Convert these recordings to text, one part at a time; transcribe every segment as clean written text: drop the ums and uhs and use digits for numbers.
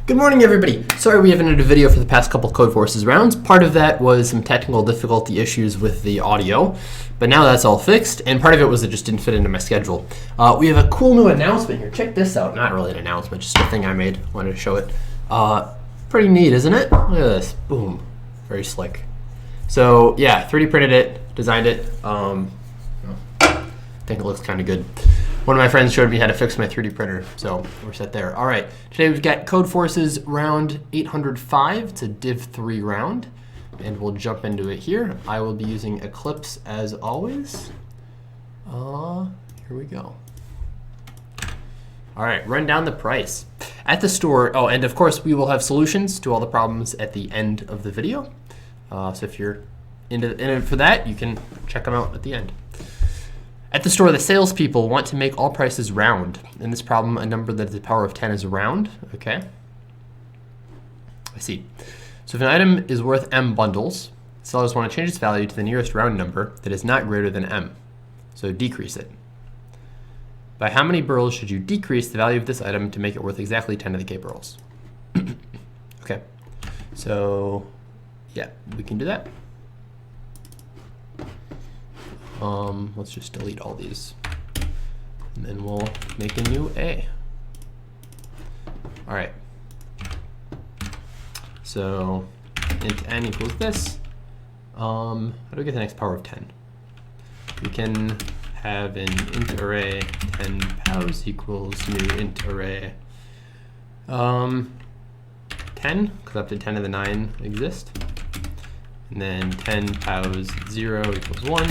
Good morning, everybody. Sorry we haven't had a video for the past couple Codeforces rounds. Part of that was some technical difficulty issues with the audio, but now that's all fixed, and part of it was it just didn't fit into my schedule. We have a cool new announcement here. Check this out. Not really an announcement, just a thing I made. Wanted to show it. Pretty neat, isn't it? Look at this. Boom. Very slick. So, yeah, 3D printed it, designed it. I think it looks kind of good. One of my friends showed me how to fix my 3D printer, so we're set there. All right, today we've got Codeforces round 805. It's a Div 3 round, and we'll jump into it here. I will be using Eclipse as always. Here we go. All right, run down the price. At the store, oh, and of course we will have solutions to all the problems at the end of the video. So if you're in it for that, you can check them out at the end. At the store, the salespeople want to make all prices round. In this problem, a number that is the power of 10 is round. Okay. I see. So if an item is worth m bundles, sellers want to change its value to the nearest round number that is not greater than m. So decrease it. By how many burls should you decrease the value of this item to make it worth exactly 10 to the k burls? Okay. So yeah, we can do that. Let's just delete all these, and then we'll make a new A. All right. So int n equals this. How do we get the next power of 10? We can have an int array 10 pows equals new int array 10, because up to 10 to the 9 exist. And then 10 pows 0 equals 1,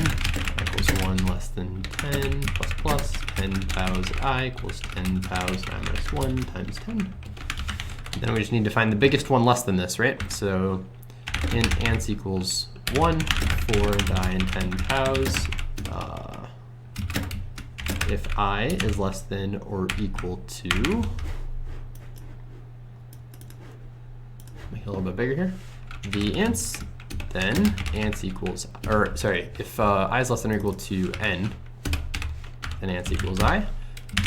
equals 1 less than 10, plus plus, 10 pows I equals 10 pows I minus 1 times 10. And then we just need to find the biggest one less than this, right? So int ants equals 1 for the I and 10 pows. If I is less than or equal to, make it a little bit bigger here, the ants, then ants equals, or sorry, if I is less than or equal to n, then ants equals I.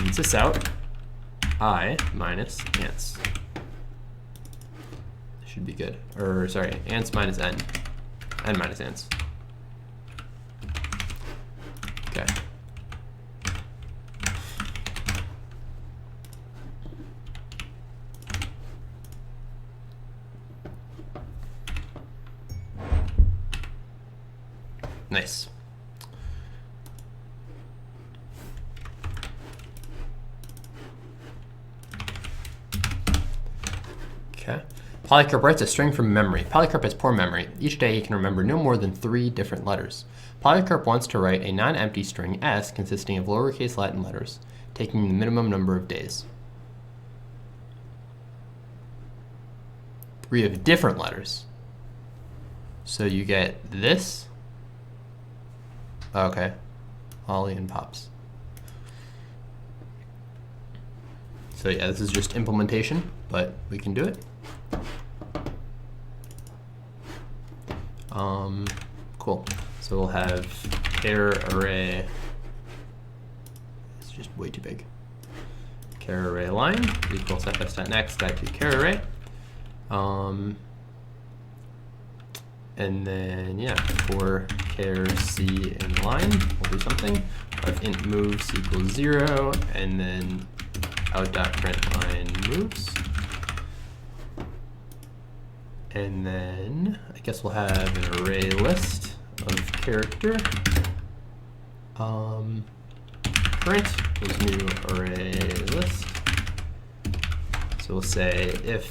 Means this out, I minus ants. Should be good. Or sorry, ants minus n, n minus ants. Okay. Nice. Okay. Polycarp writes a string from memory. Polycarp has poor memory. Each day he can remember no more than 3 different letters. Polycarp wants to write a non-empty string S consisting of lowercase Latin letters, taking the minimum number of days. 3 of different letters. So you get this. Okay, Ollie and Pops. So yeah, this is just implementation, but we can do it. Cool. So we'll have char array. It's just way too big. Char array line equals fs.next.toChar array. And then, yeah, for char c in line, we'll do something. If int moves equals 0, and then out.println moves. And then, I guess we'll have an array list of character. Current equals new array list. So we'll say if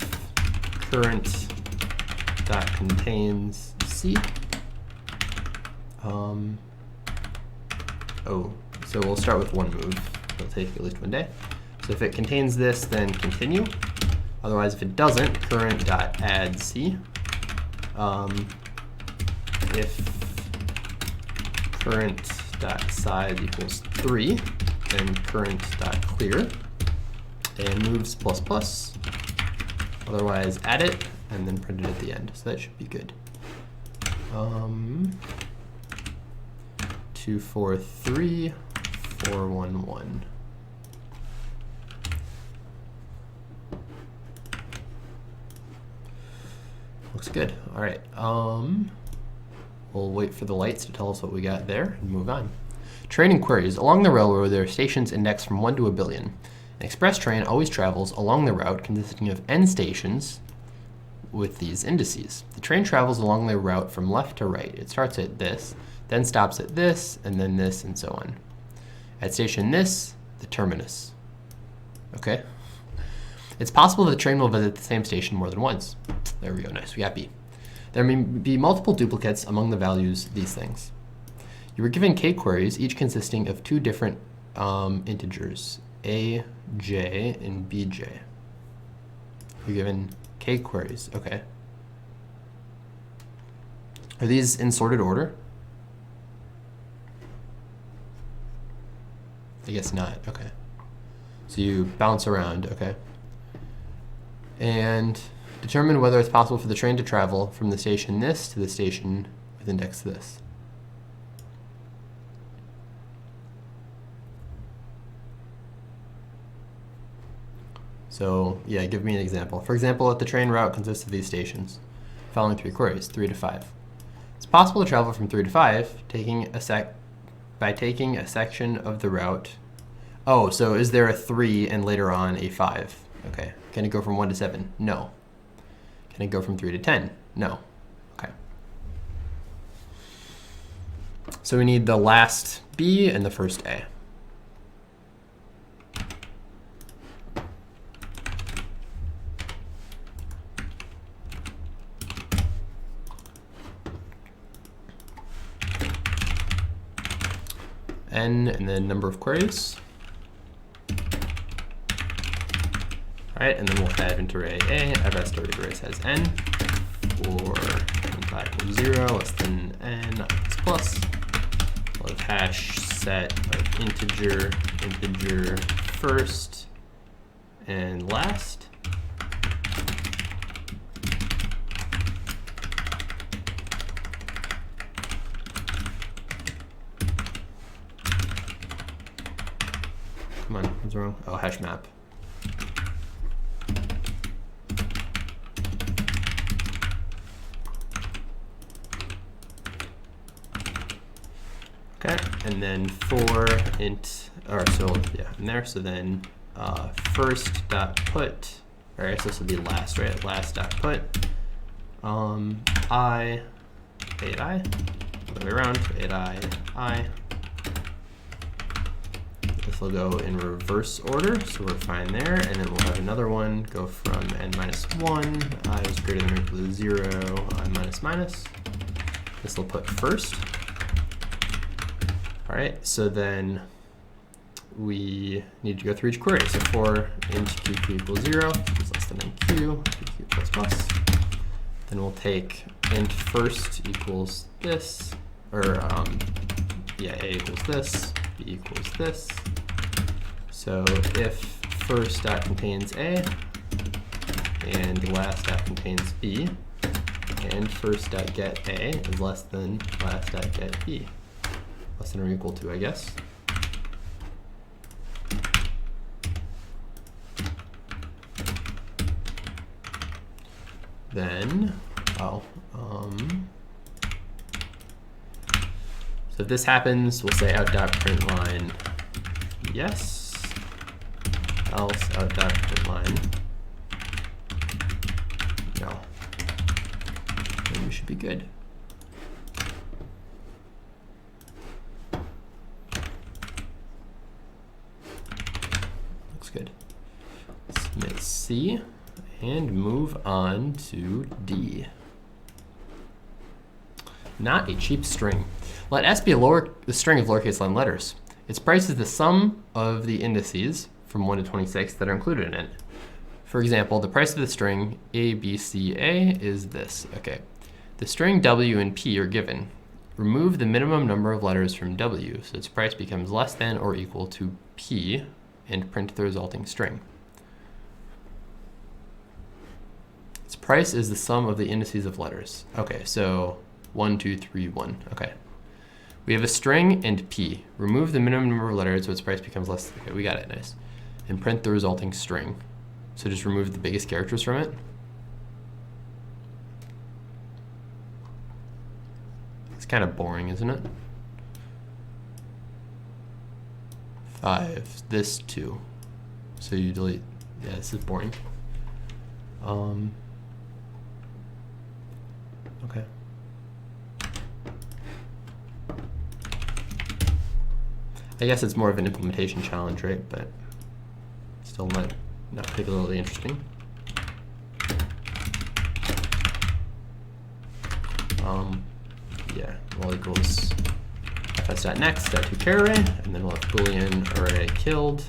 current dot contains C. So we'll start with one move. It'll take at least one day. So if it contains this, then continue. Otherwise, if it doesn't, current dot add C. If current dot size equals 3, then current dot clear and moves plus plus. Otherwise, add it and then print it at the end. So that should be good. 2, 4, 3, 4, 1, 1. Looks good. All right. We'll wait for the lights to tell us what we got there and move on. Training queries. Along the railroad, there are stations indexed from 1 to 1 billion. An express train always travels along the route consisting of n stations with these indices. The train travels along the route from left to right. It starts at this, then stops at this, and then this, and so on. At station this, the terminus. Okay? It's possible that the train will visit the same station more than once. There we go, nice, we got B. There may be multiple duplicates among the values these things. You were given k queries, each consisting of 2 different integers, a, j, and bj. You're given k queries, okay. Are these in sorted order? I guess not, okay. So you bounce around, okay. And determine whether it's possible for the train to travel from the station this to the station with index this. So yeah, give me an example. For example, if the train route consists of these stations, following 3 queries, 3 to 5. It's possible to travel from 3 to 5 by taking a section of the route. Oh, so is there a 3 and later on a 5? Okay. Can it go from 1 to 7? No. Can it go from 3 to 10? No. Okay. So we need the last B and the first A. N and then number of queries. All right, and then we'll have int array A, add rest array says N, for n5 equals 0, less than N, plus. We'll have hash set of integer first and last. Come on, what's wrong? Oh, hash map. Okay, and then for int, or so yeah, in there. So then first dot put, all right, so this will be last, right? Last dot put, I, other way around, I. This will go in reverse order, so we're fine there. And then we'll have another one go from n minus 1, I is greater than or equal to 0, I minus minus. This will put first. All right, so then we need to go through each query. So for int qq equals 0, is less than nq, qq plus plus. Then we'll take int first equals this, or yeah, a equals this, b equals this. So if first dot contains a, and last dot contains b, and first dot get a is less than last dot get b. Less than or equal to, I guess. Then, so if this happens, we'll say out.println yes, else out.println no. And we should be good. Looks good. Submit C and move on to D. Not a cheap string. Let S be a string of lowercase len letters. Its price is the sum of the indices from 1 to 26 that are included in it. For example, the price of the string A, B, C, A is this. Okay. The string W and P are given. Remove the minimum number of letters from W, so its price becomes less than or equal to P, and print the resulting string. Its price is the sum of the indices of letters. Okay, so 1, 2, 3, 1. Okay. We have a string and P. Remove the minimum number of letters so its price becomes less. Okay, we got it, nice. And print the resulting string. So just remove the biggest characters from it. It's kind of boring, isn't it? 5, this 2. So you delete, yeah, this is boring. Okay. I guess it's more of an implementation challenge, right? But still not particularly interesting. Yeah, well equals fs.next, that 2 char array, and then we'll have Boolean array killed.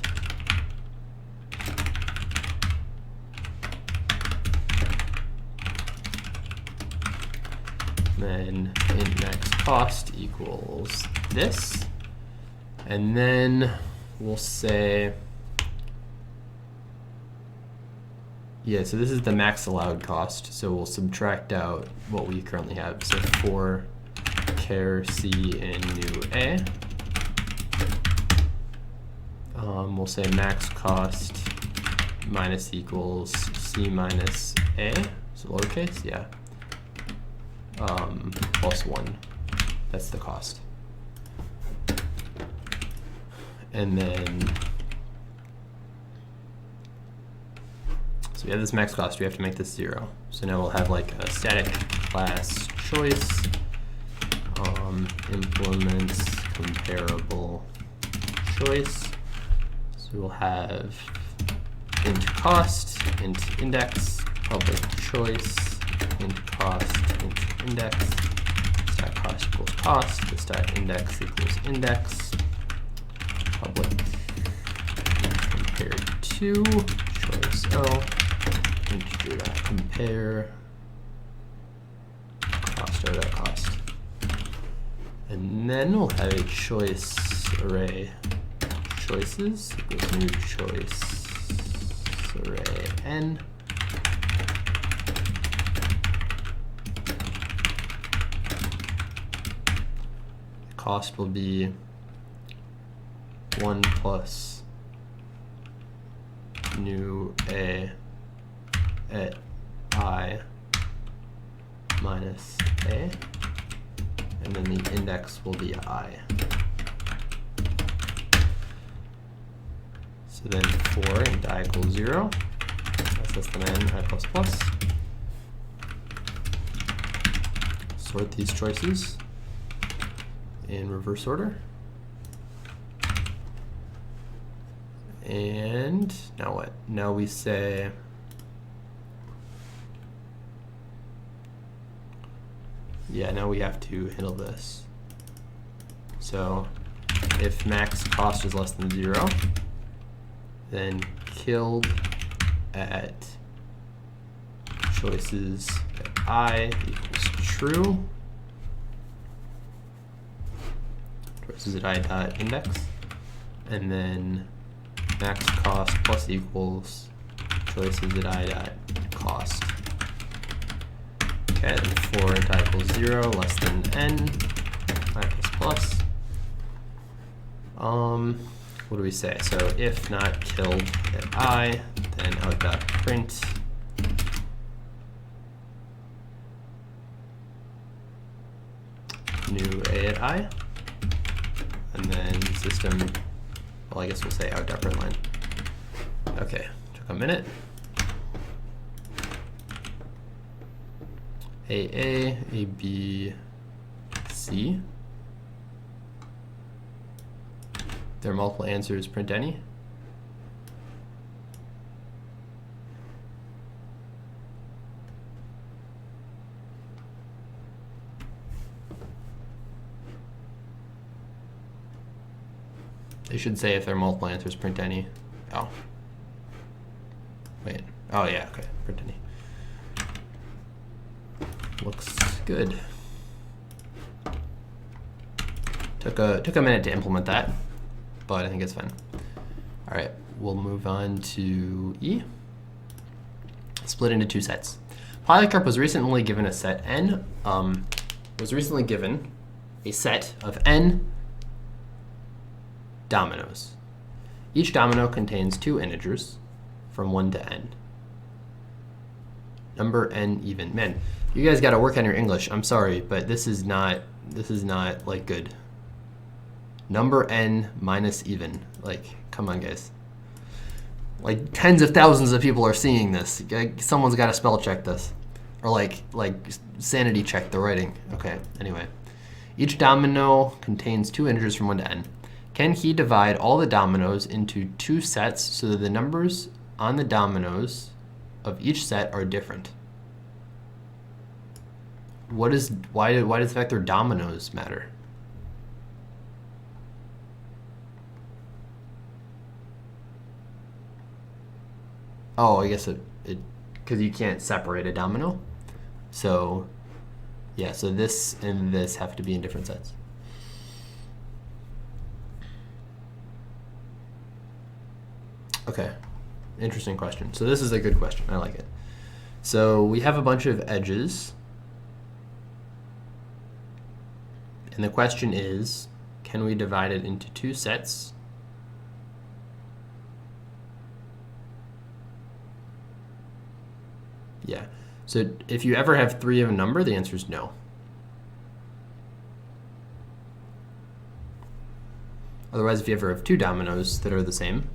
Then int max cost equals this. And then we'll say, yeah, so this is the max allowed cost. So we'll subtract out what we currently have. So for char c in new a, we'll say max cost minus equals c minus a, so lowercase, yeah, plus 1. That's the cost. And then, so we have this max cost, we have to make this 0. So now we'll have like a static class choice, implements comparable choice. So we'll have int cost, int index, public choice, int cost, int index, stat cost equals cost, the stat index equals index, public compared to choice O, integer dot compare cost O dot cost. And then we'll have a choice array choices equals new choice array n. The cost will be 1 plus new a at I minus a, and then the index will be I. So then for int I equals 0, that's less than n, I plus plus. Sort these choices in reverse order. And now what? Now we say, yeah, now we have to handle this. So if max cost is less than 0, then killed at choices at I equals true. Choices at I dot index, and then max cost plus equals choices at I dot cost. Okay, then for int I equals 0 less than n, I plus plus. What do we say? So if not killed at I, then out dot print new a at I, and then system, well, I guess we'll say out dot print line. Okay, took a minute. A, B, C. There are multiple answers, print any. They should say if there are multiple answers, print any. Oh. Wait. Oh yeah, okay, print any. Looks good. Took a minute to implement that, but I think it's fine. All right, we'll move on to E. Split into 2 sets. Polycarp was recently given a set n. Was recently given a set of n dominoes. Each domino contains 2 integers from 1 to n. Number n even. Man, you guys got to work on your English. I'm sorry, but this is not This is not like good. Number n minus even. Like, come on, guys. Like tens of thousands of people are seeing this. Someone's got to spell check this, or like sanity check the writing. Okay. Anyway, each domino contains 2 integers from 1 to n. Can he divide all the dominoes into 2 sets so that the numbers on the dominoes of each set are different? Why does the fact they're dominoes matter? Oh, I guess it because you can't separate a domino. So yeah, so this and this have to be in different sets. Okay, interesting question. So this is a good question. I like it. So we have a bunch of edges. And the question is, can we divide it into 2 sets? Yeah. So if you ever have 3 of a number, the answer is no. Otherwise, if you ever have 2 dominoes that are the same,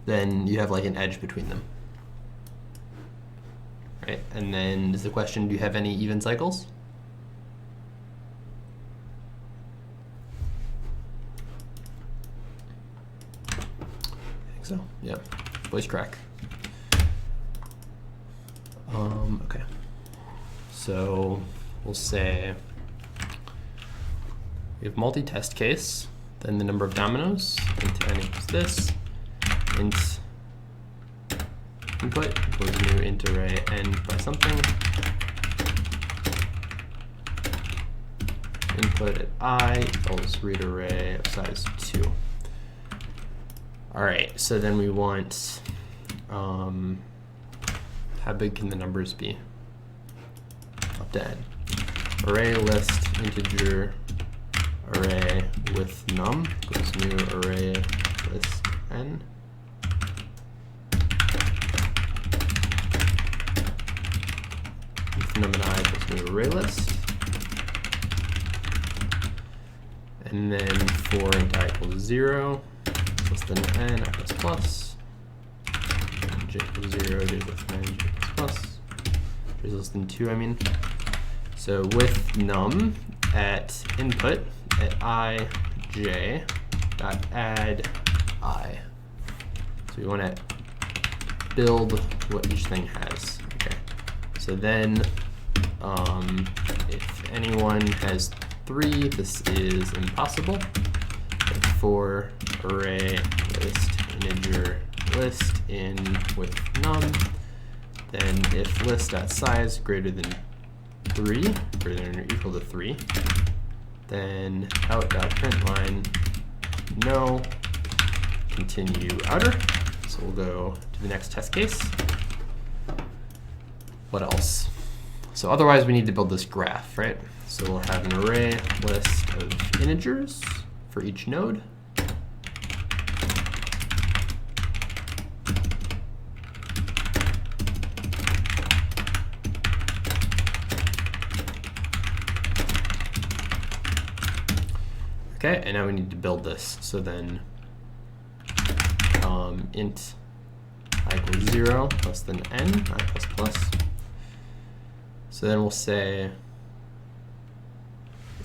then you have like an edge between them. Right? And then is the question, do you have any even cycles? I think so. Yeah. Voice crack. Okay. So we'll say we have multi-test case, then the number of dominoes, int n equals this, int input equals new int array n by something, input at I equals read array of size 2. All right, so then we want, how big can the numbers be? Up to n. Array list integer array with num equals new array list n. With num and I equals new array list. And then for int I equals 0, less than n, I plus plus. J equals 0, j less than n, j plus plus. J is less than 2, I mean. So with num at input at I, j, dot add I. So we want to build what each thing has. Okay. So then if anyone has 3, this is impossible. But for array list integer list in with num, then if list.size greater than 3, greater than or equal to 3, then out.println no, continue outer. So we'll go to the next test case. What else? So otherwise we need to build this graph, right? So we'll have an array list of integers for each node. Okay, and now we need to build this. So then int I equals 0 less than n, I plus plus. So then we'll say,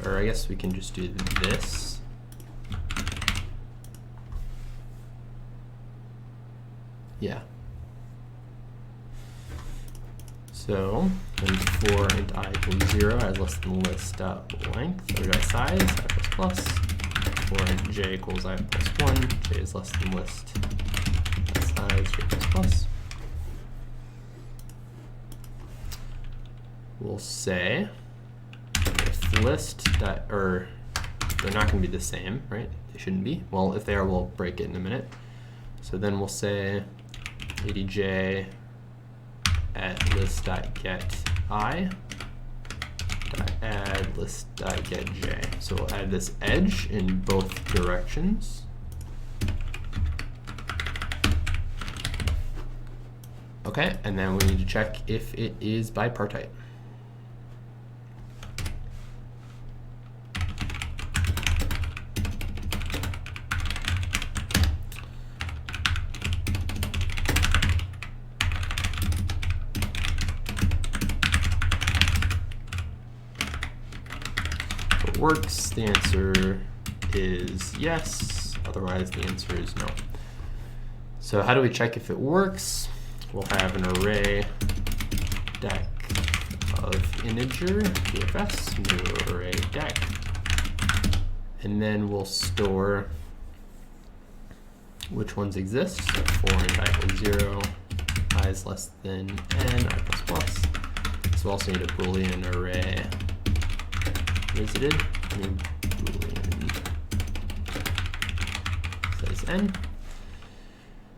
or I guess we can just do this. Yeah. So then for int I equals 0 as less than list dot length or dot size, I plus plus. For int j equals I plus 1, j is less than list dot size, j plus plus. We'll say if list dot, or they're not going to be the same, right? They shouldn't be. Well, if they are, we'll break it in a minute. So then we'll say adj at list dot get I dot add list dot get j. So we'll add this edge in both directions. Okay, and then we need to check if it is bipartite. works, the answer is yes. Otherwise, the answer is no. So how do we check if it works? We'll have an array deck of integer, BFS, new array deck. And then we'll store which ones exist. So for I equals 0, I is less than n, I plus plus. So we also need a Boolean array visited, new Boolean size n.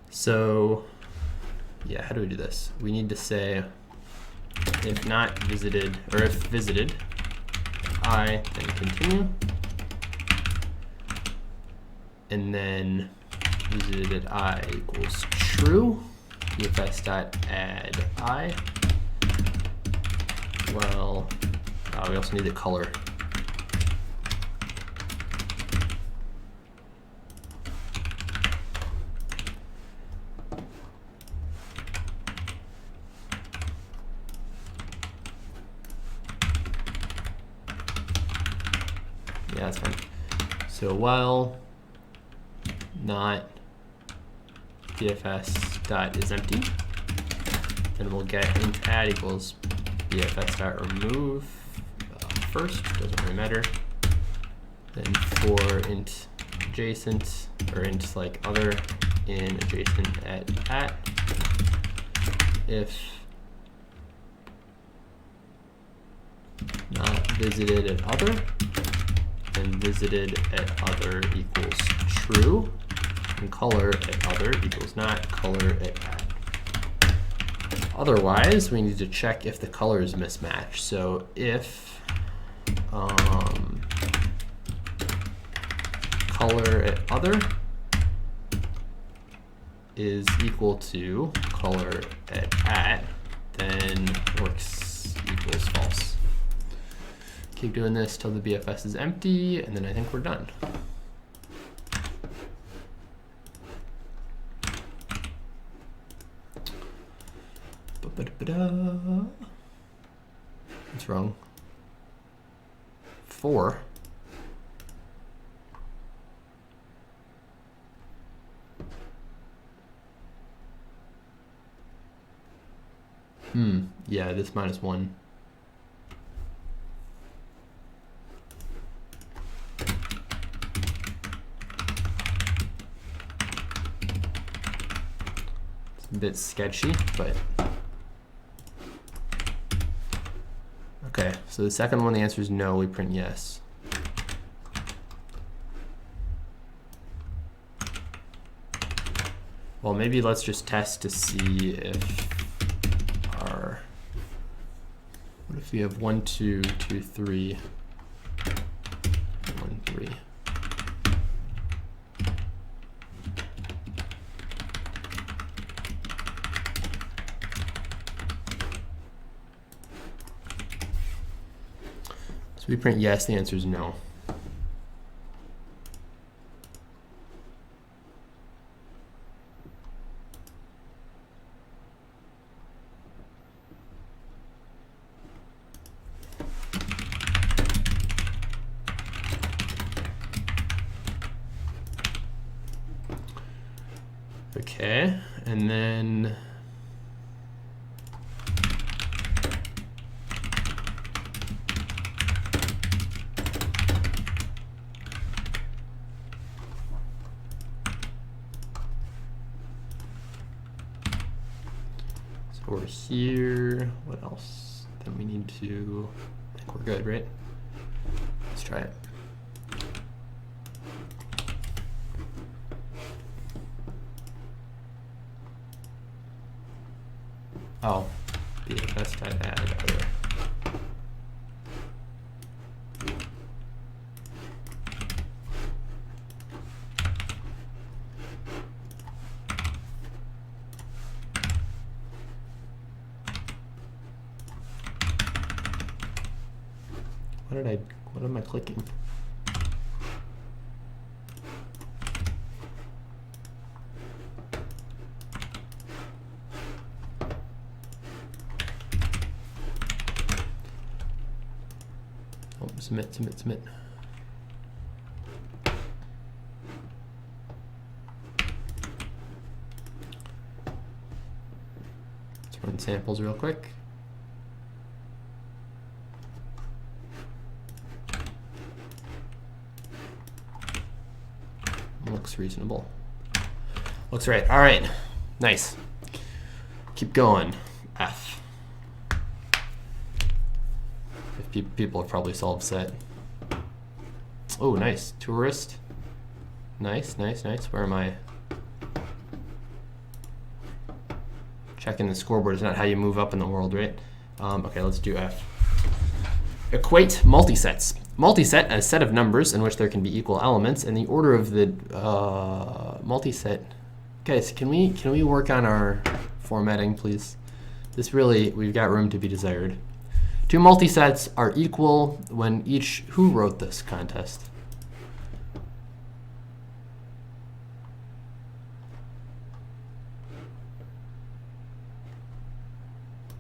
So yeah, how do we do this? We need to say if not visited, or if visited, I, then continue. And then visited at I equals true. BFS.add I. Well, we also need the color. Yeah, that's fine. So while not BFS dot is empty, then we'll get int add equals BFS dot remove first, doesn't really matter. Then for int adjacent, or int like other in adjacent at if not visited at other, then visited at other equals true, and color at other equals not color at. Otherwise, we need to check if the color is mismatched. So if color at other is equal to color at, then works equals false. Keep doing this till the BFS is empty, and then I think we're done. What's wrong? 4. Yeah, this -1. It's a bit sketchy, but okay, so the second one, the answer is no, we print yes. Well, maybe let's just test to see if our, what if we have 1, 2, 2, 3, 1, 3. So we print yes, the answer is no. Okay, and then we're here. What else? Then we need to, I think we're good, right? Let's try it. Oh, BFS.add other. What am I clicking? Oh, submit. Run samples real quick. Looks reasonable. Looks right. All right. Nice. Keep going. F. If people have probably solved set. Oh, nice. Tourist. Nice, nice, nice. Where am I? Checking the scoreboard is not how you move up in the world, right? Okay, let's do F. Equate multisets. Multiset, a set of numbers in which there can be equal elements, and the order of the multiset. Guys, can we work on our formatting, please? This really, we've got room to be desired. Two multisets are equal when each. Who wrote this contest?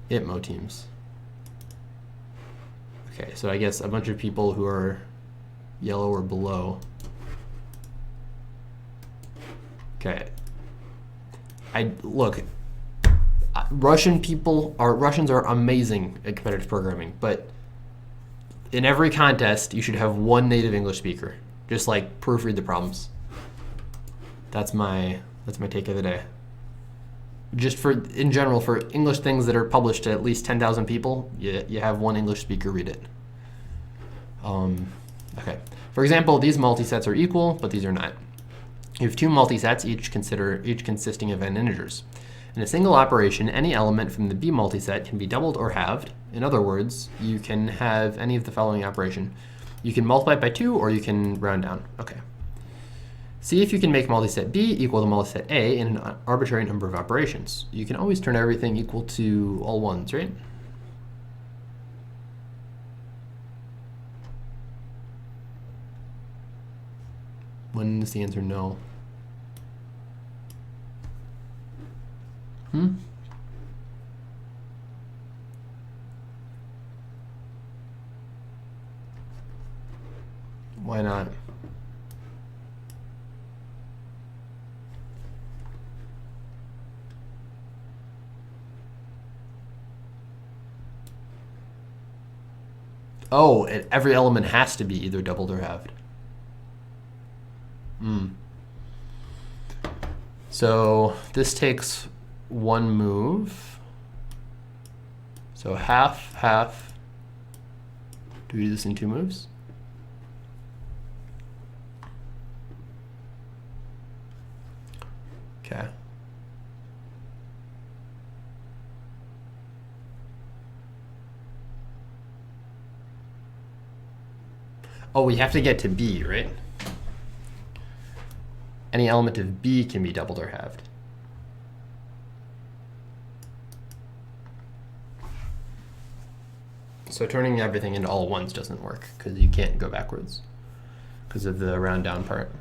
ITMO teams. Okay, so I guess a bunch of people who are yellow or below. Okay. Russians are amazing at competitive programming, but in every contest you should have one native English speaker. Just like proofread the problems. That's my take of the day. Just in general, for English things that are published to at least 10,000 people, you have one English speaker read it. Okay. For example, these multisets are equal, but these are not. You have two multisets, each consisting of n integers. In a single operation, any element from the B multiset can be doubled or halved. In other words, you can have any of the following operation. You can multiply it by 2, or you can round down. Okay. See if you can make multiset B equal to multiset A in an arbitrary number of operations. You can always turn everything equal to all ones, right? When is the answer no? Why not? Oh, every element has to be either doubled or halved. So this takes one move. So half, half. Do we do this in 2 moves? Okay. Oh, we have to get to B, right? Any element of B can be doubled or halved. So turning everything into all ones doesn't work because you can't go backwards because of the round down part.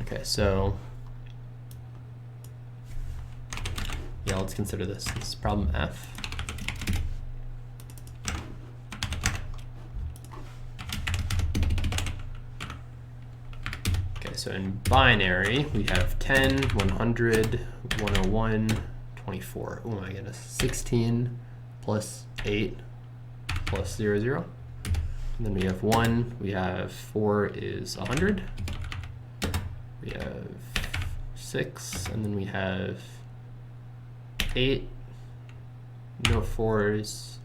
Okay, so yeah, let's consider this. This is problem F. Okay, so in binary, we have 10, 100, 101, 24. Oh my goodness. 16 plus 8 plus 0, 0. And then we have 1. We have 4 is 100. We have 6, and then we have 8, no 4s,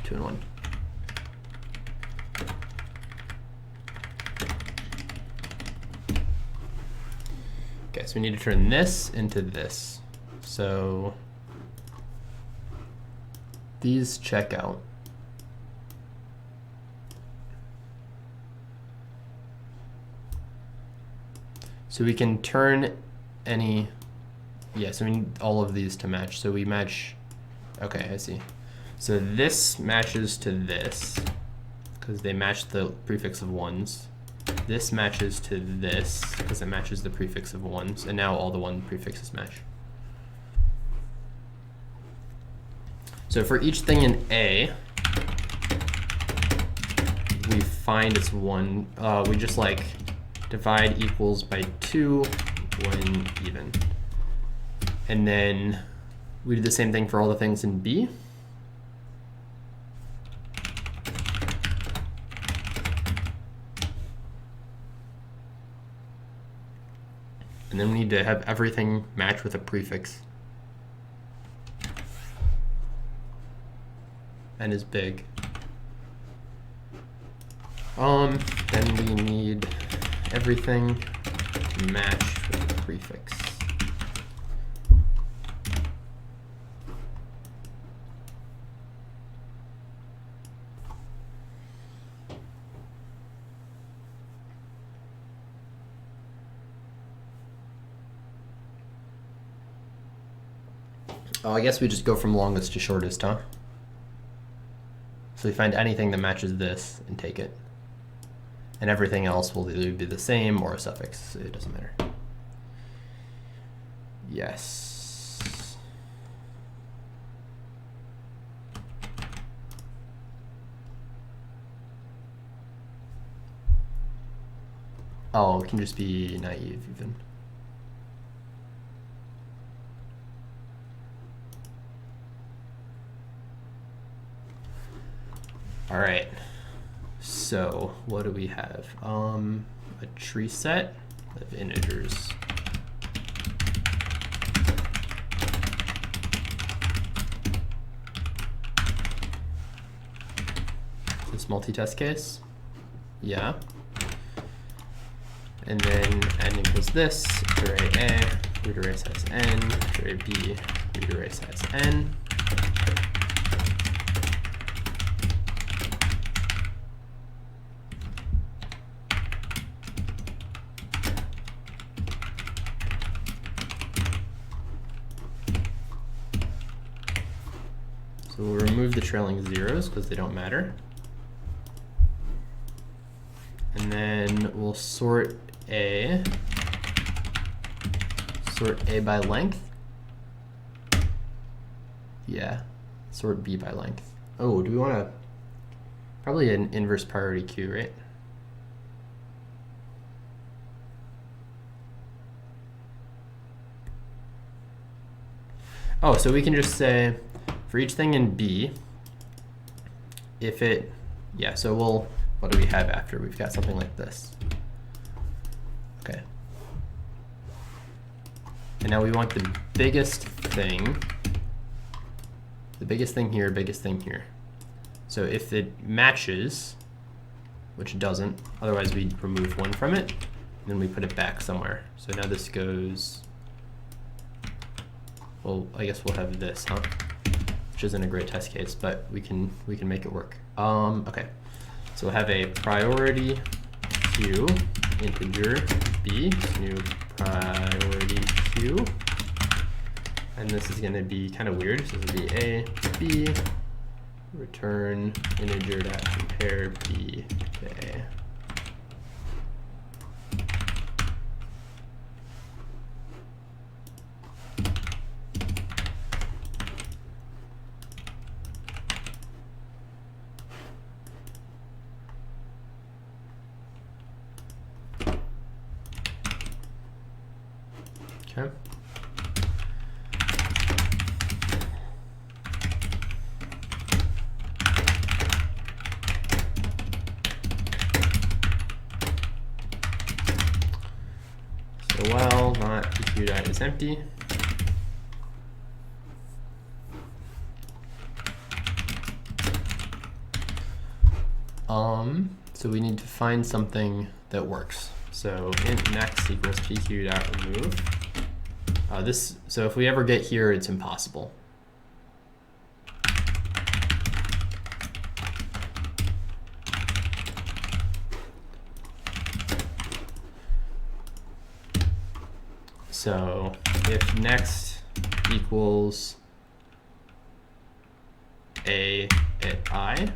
2 and 1. Okay, so we need to turn this into this. So these check out. So we can turn any, so we need all of these to match. So we match, okay, I see. So this matches to this, because they match the prefix of 1s. This matches to this, because it matches the prefix of 1s. And now all the 1 prefixes match. So for each thing in A, we find it's 1. We just like divide equals by 2 when even. And then we do the same thing for all the things in B. And then we need to have everything match with a prefix. N is big. Then we need everything to match with a prefix. Oh, I guess we just go from longest to shortest, huh? So we find anything that matches this and take it. And everything else will either be the same or a suffix. It doesn't matter. Yes. Oh, it can just be naive even. All right, so what do we have? A tree set of integers. This multi-test case? Yeah. And then n equals this, root array A, root array size n, root array B, root array size n. So we'll remove the trailing zeros because they don't matter. And then we'll sort A by length. Yeah, sort B by length. Oh, do we want to, probably an inverse priority queue, right? Oh, so we can just say, for each thing in B, if it, yeah, so we'll, what do we have after? We've got something like this. Okay. And now we want the biggest thing here, biggest thing here. So if it matches, which it doesn't, otherwise we remove 1 from it, and then we put it back somewhere. So now this goes, well, I guess we'll have this, huh? Which isn't a great test case, but we can make it work. Okay, so we'll have a priority queue integer B, new priority queue, and this is going to be kind of weird. So this will be A, B, return integer dot compare B to A. Okay. So while not pq dot is empty, so we need to find something that works. So int next equals pq dot remove. So if we ever get here, it's impossible. So if next equals a at I,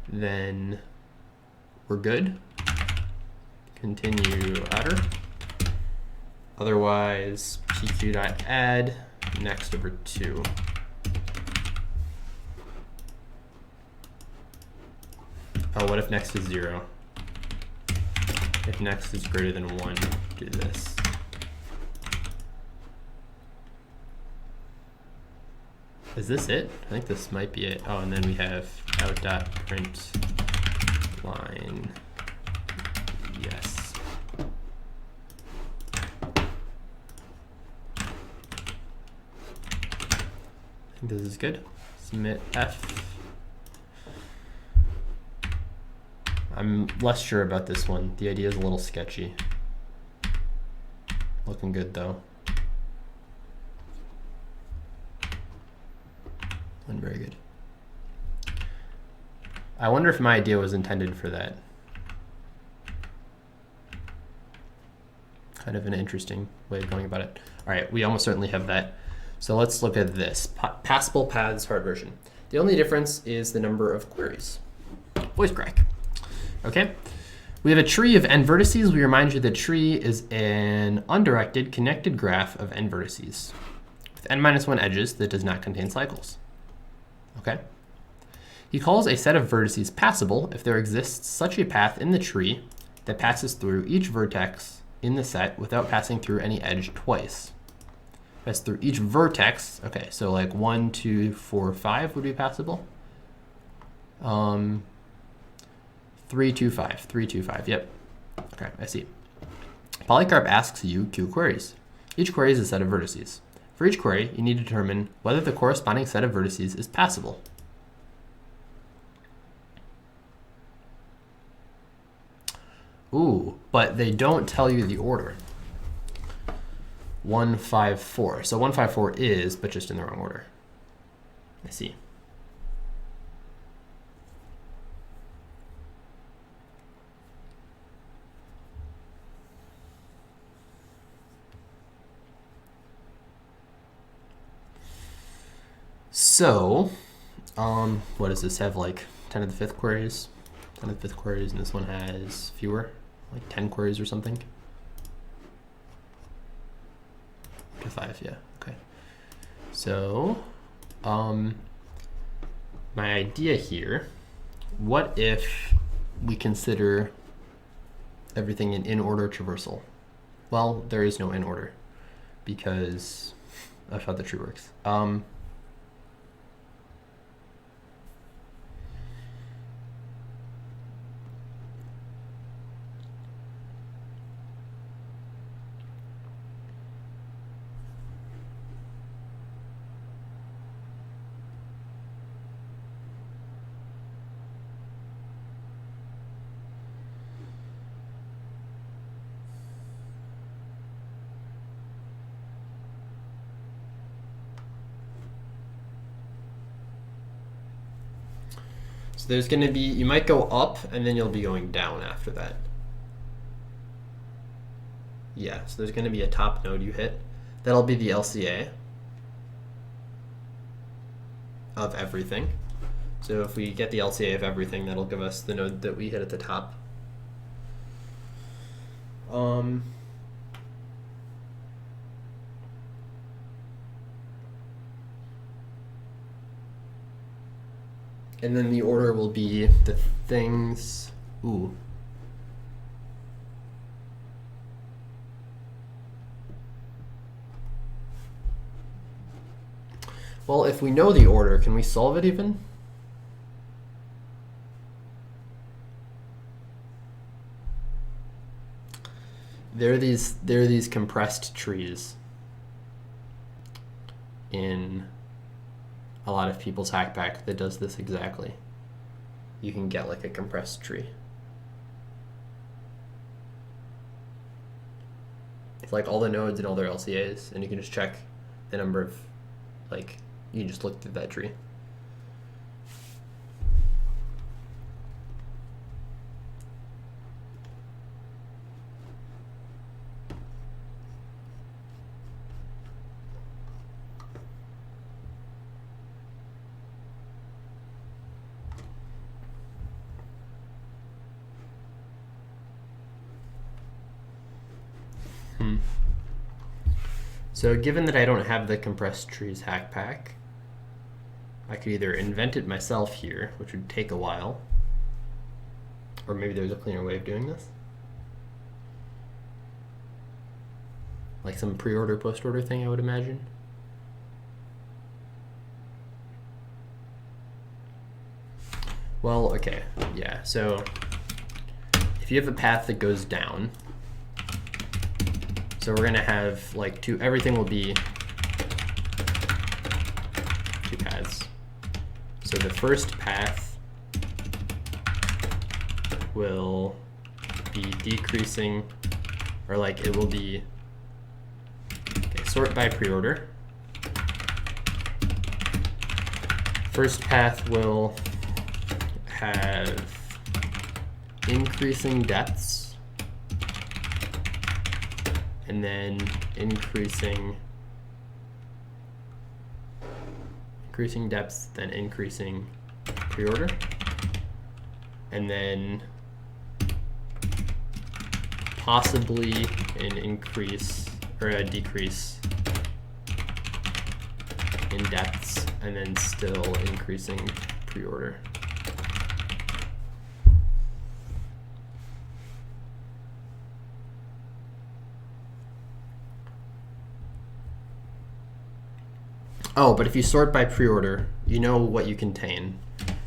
then we're good. Continue utter. Otherwise, pq.add next over 2. Oh, what if next is 0? If next is greater than 1, do this. Is this it? I think this might be it. Oh, and then we have out.print line. Yes. I think this is good. Submit F. I'm less sure about this one. The idea is a little sketchy. Looking good though. And very good. I wonder if my idea was intended for that. Kind of an interesting way of going about it. All right, we almost certainly have that. So let's look at this. Passable paths hard version. The only difference is the number of queries. Voice crack. Okay. We have a tree of n vertices. We remind you the tree is an undirected connected graph of n vertices with n-1 edges that does not contain cycles. Okay. He calls a set of vertices passable if there exists such a path in the tree that passes through each vertex in the set without passing through any edge twice. Pass through each vertex. Okay, so like 1, 2, 4, 5 would be passable. 3, 2, 5. 3, 2, 5. Yep. Okay, I see. Polycarp asks you 2 queries. Each query is a set of vertices. For each query, you need to determine whether the corresponding set of vertices is passable. Ooh, but they don't tell you the order. 1, 5, 4. So 1, 5, 4 is, but just in the wrong order. I see. So, what does this have, like 10 to the 5th queries? 10 to the 5th queries, and this one has fewer, like 10 queries or something. To 5, yeah, okay. So, my idea here, what if we consider everything an in-order traversal? Well, there is no in-order because that's how the tree works. So there's going to be, you might go up and then you'll be going down after that. Yeah, so there's going to be a top node you hit. That'll be the LCA of everything. So if we get the LCA of everything, that'll give us the node that we hit at the top. And then the order will be the things, ooh. Well, if we know the order, can we solve it even? There are these compressed trees in a lot of people's hackpack that does this exactly. You can get like a compressed tree. It's like all the nodes and all their LCAs, and you can just check the number of, like, you can just look through that tree. So given that I don't have the compressed trees hackpack, I could either invent it myself here, which would take a while, Or maybe there's a cleaner way of doing this. Like some pre-order, post-order thing, I would imagine. Well, okay, yeah, so if you have a path that goes down, so we're gonna have like everything will be 2 paths. So the first path will be decreasing, or like it will be, okay, sort by pre-order. First path will have increasing depths, and then increasing depths, then increasing pre-order, and then possibly an increase or a decrease in depths, and then still increasing pre-order. Oh, but if you sort by pre-order, you know what you contain.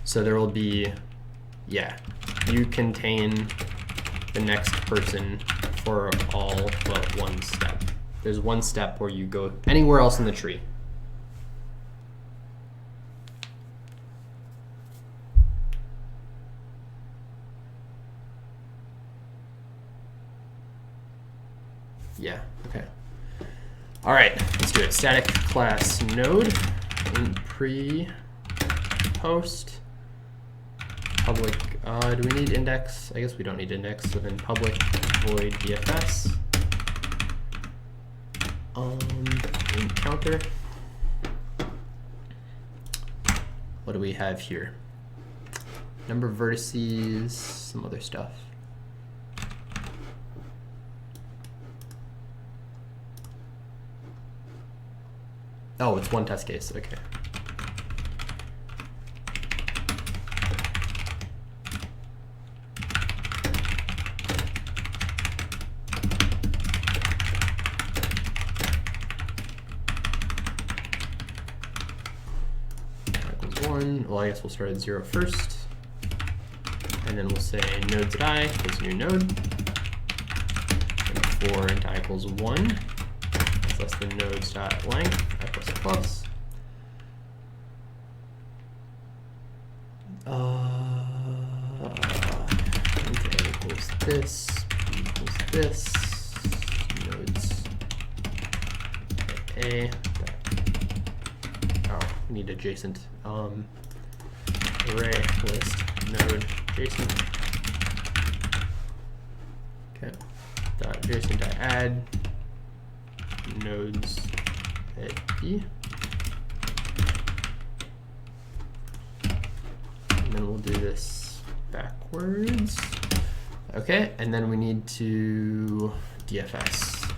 So there will be, yeah, you contain the next person for all but one step. There's one step where you go anywhere else in the tree. Yeah, okay. All right, let's do it. Static class node in pre post public. Do we need index? I guess we don't need index. So then public void DFS in counter. What do we have here? Number of vertices, some other stuff. Oh, it's one test case, okay. Equals 1, well, I guess we'll start at 0 first. And then we'll say nodes.i equals new node. And 4 into I equals 1. Less than nodes.length, I plus plus. Into A equals this, B equals this, nodes A. Oh, we need adjacent. Array list node adjacent. Okay. Dot adjacent dot add nodes at B. And then we'll do this backwards. Okay, and then we need to DFS.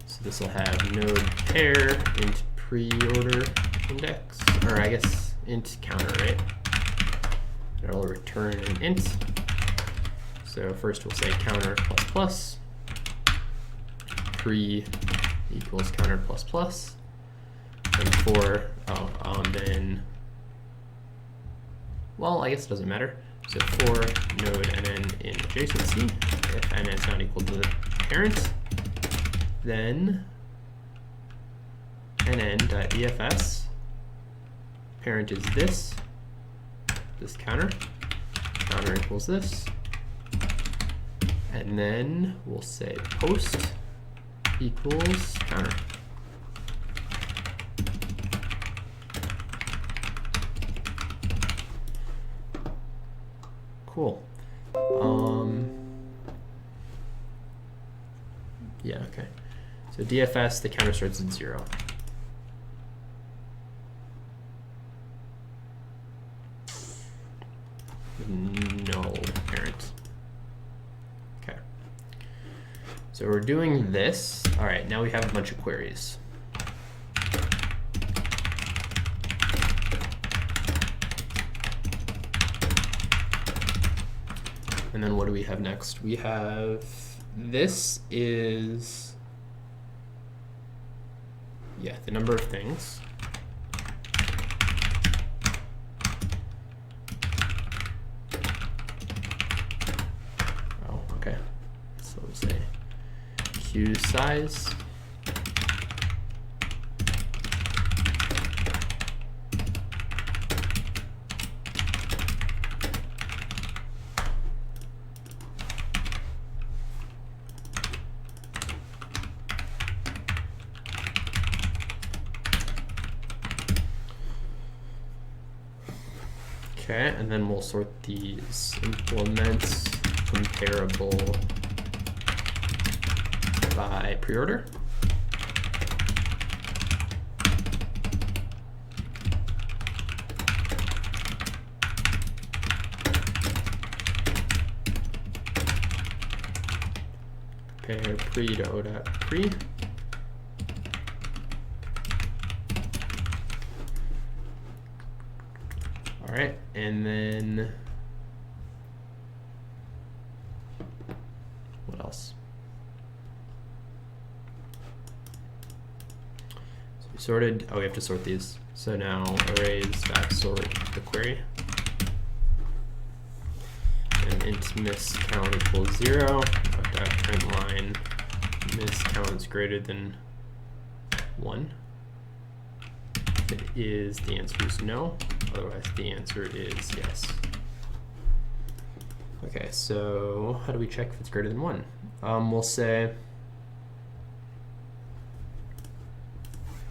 So this will have node pair int pre-order index, or I guess int counter, right? It'll return an int. So first we'll say counter plus plus, pre equals counter plus plus, and for, then, well, I guess it doesn't matter. So for node nn in adjacency, if nn is not equal to the parent, then nn.efs, parent is this counter equals this. And then we'll say post equals counter. Cool. Yeah, okay. So DFS, the counter starts at 0. Null parent. Okay. So we're doing this. All right, now we have a bunch of queries. And then what do we have next? We have, this is, yeah, the number of things. Oh, okay. So we'll say queue size. Okay, and then we'll sort these implements comparable by preorder. Compare pre to o.pre. All right, and then what else? So we sorted, oh, we have to sort these. So now arrays backsort the query. And int miss count equals 0. Print line miss count is greater than 1. If it is, the answer is no. Otherwise, the answer is yes. Okay, so how do we check if it's greater than 1? We'll say,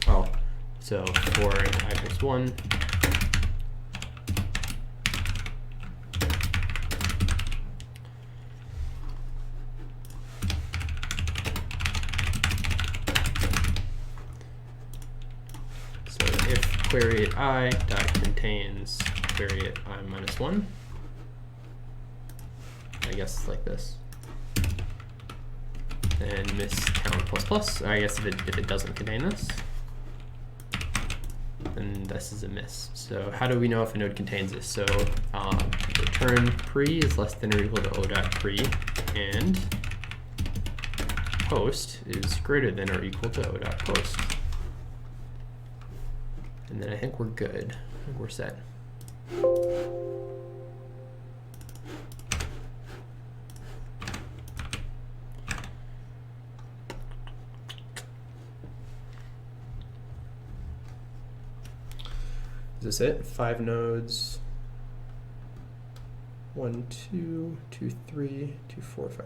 oh, so for I plus 1, so if query at I dot contains query at I minus 1, I guess like this. And miss count plus plus. I guess if it doesn't contain this, then this is a miss. So how do we know if a node contains this? So return pre is less than or equal to o.pre, and post is greater than or equal to o.post. And then I think we're good. I think we're set. Is this it? 5 nodes. 1, 2, 2, 3, 2, 4, 5,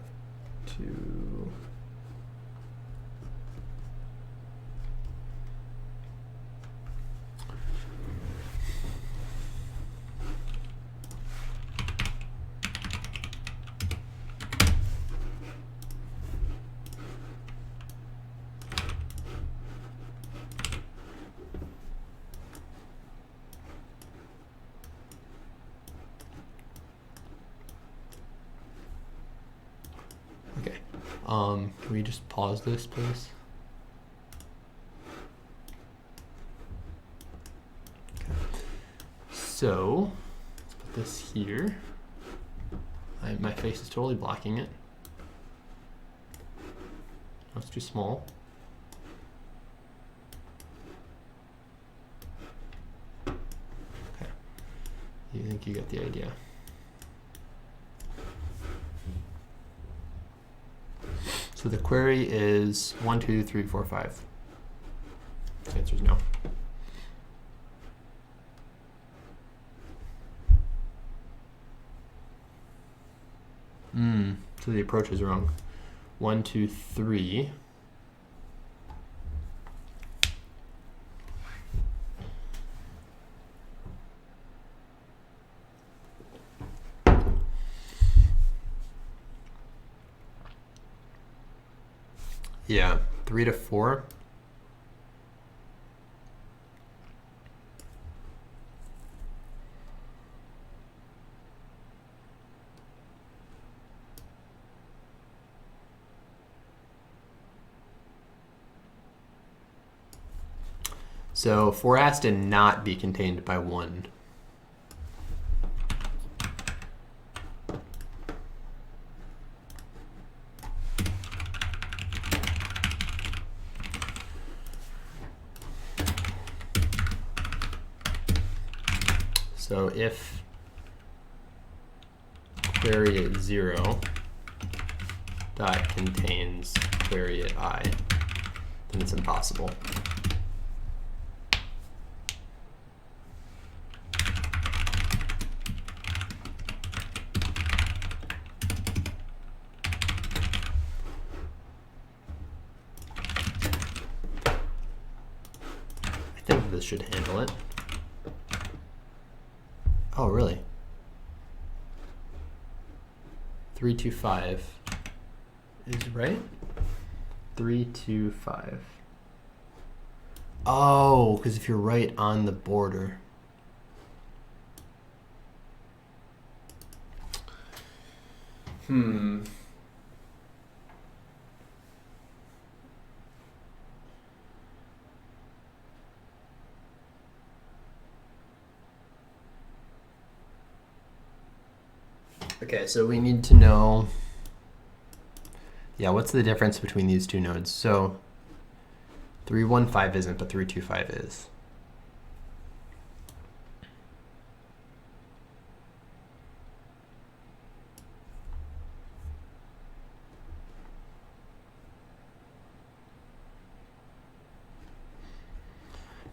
2. Can we just pause this, please? Okay. So, let's put this here. My face is totally blocking it. Oh, it's too small. Okay. You think you got the idea? So the query is 1, 2, 3, 4, 5. The answer is no. So the approach is wrong. 1, 2, 3. Yeah, 3 to 4. So 4 has to not be contained by 1. So if query at 0 dot contains query at I, then it's impossible. I think this should handle it. Oh, really? 325 is right? 325. Oh, because if you're right on the border. Okay, so we need to know, yeah, what's the difference between these two nodes? So 315 isn't, but 325 is.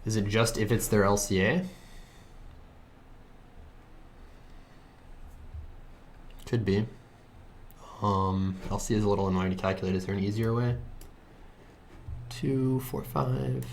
Is it just if it's their LCA? Could be. LCA is a little annoying to calculate. Is there an easier way? 2, 4, 5.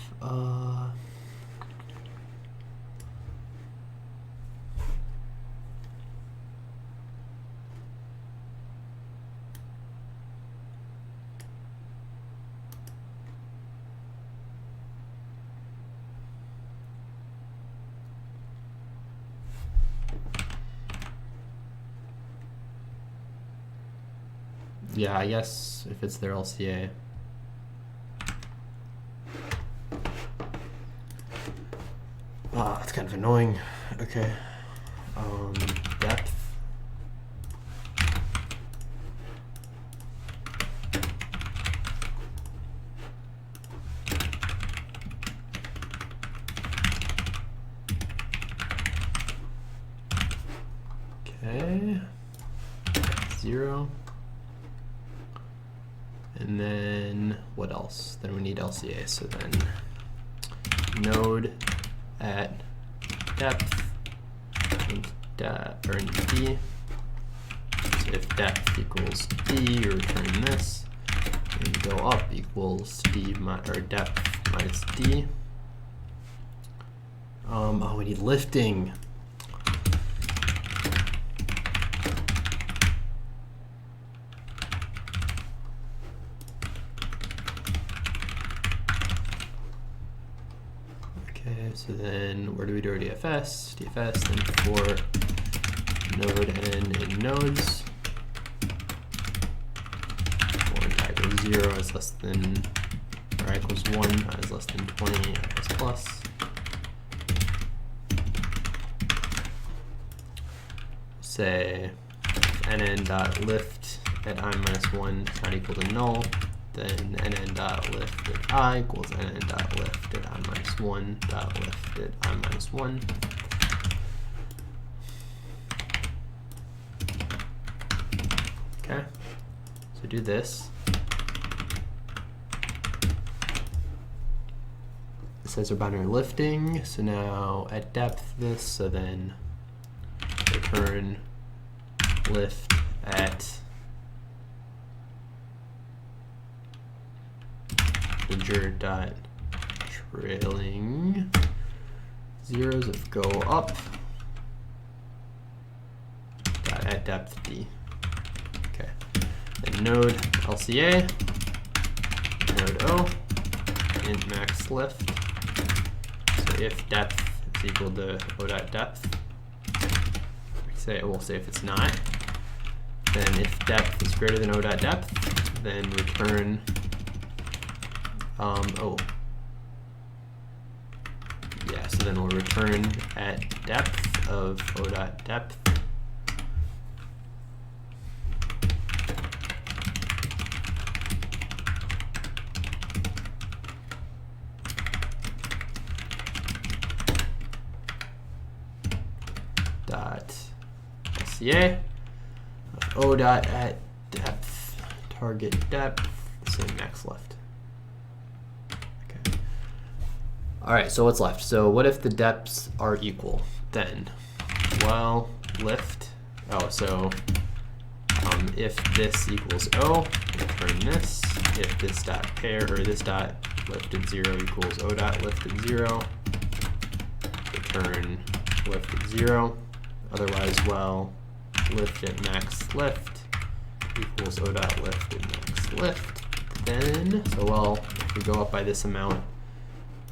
Yeah, I guess if it's their LCA. That's kind of annoying. Okay. Depth. Okay. 0. And then what else? Then we need LCA. So then node at depth and D. So if depth equals D, you return this. And go up equals D or depth minus D. Oh, we need lifting. So then where do we do our DFS? DFS, then for node n in nodes. For I equals 0 is less than, or I equals 1, I is less than 20, I is plus. Say if nn dot lift at I minus 1 is not equal to null, then nn dot lift at I equals nn dot lift at I minus 1 dot lift at I minus 1. Okay, so do this. It says our binary lifting, so now at depth this, so then return lift at integer dot trailing zeros of go up dot at depth D. Okay. Then node LCA, node O, int max lift. So if depth is equal to O dot depth, we'll say if it's not, then if depth is greater than O dot depth, then return yeah, so then we'll return at depth of O dot depth. dot LCA O dot at depth target depth same max left. Okay. All right, so what's left? So what if the depths are equal? Then, well, lift. Oh, so if this equals O, return this. If this dot pair or this dot lifted 0 equals O dot lifted 0, return lifted 0. Otherwise, well, lift at max lift equals O dot lifted max lift. Then, so well, if we go up by this amount,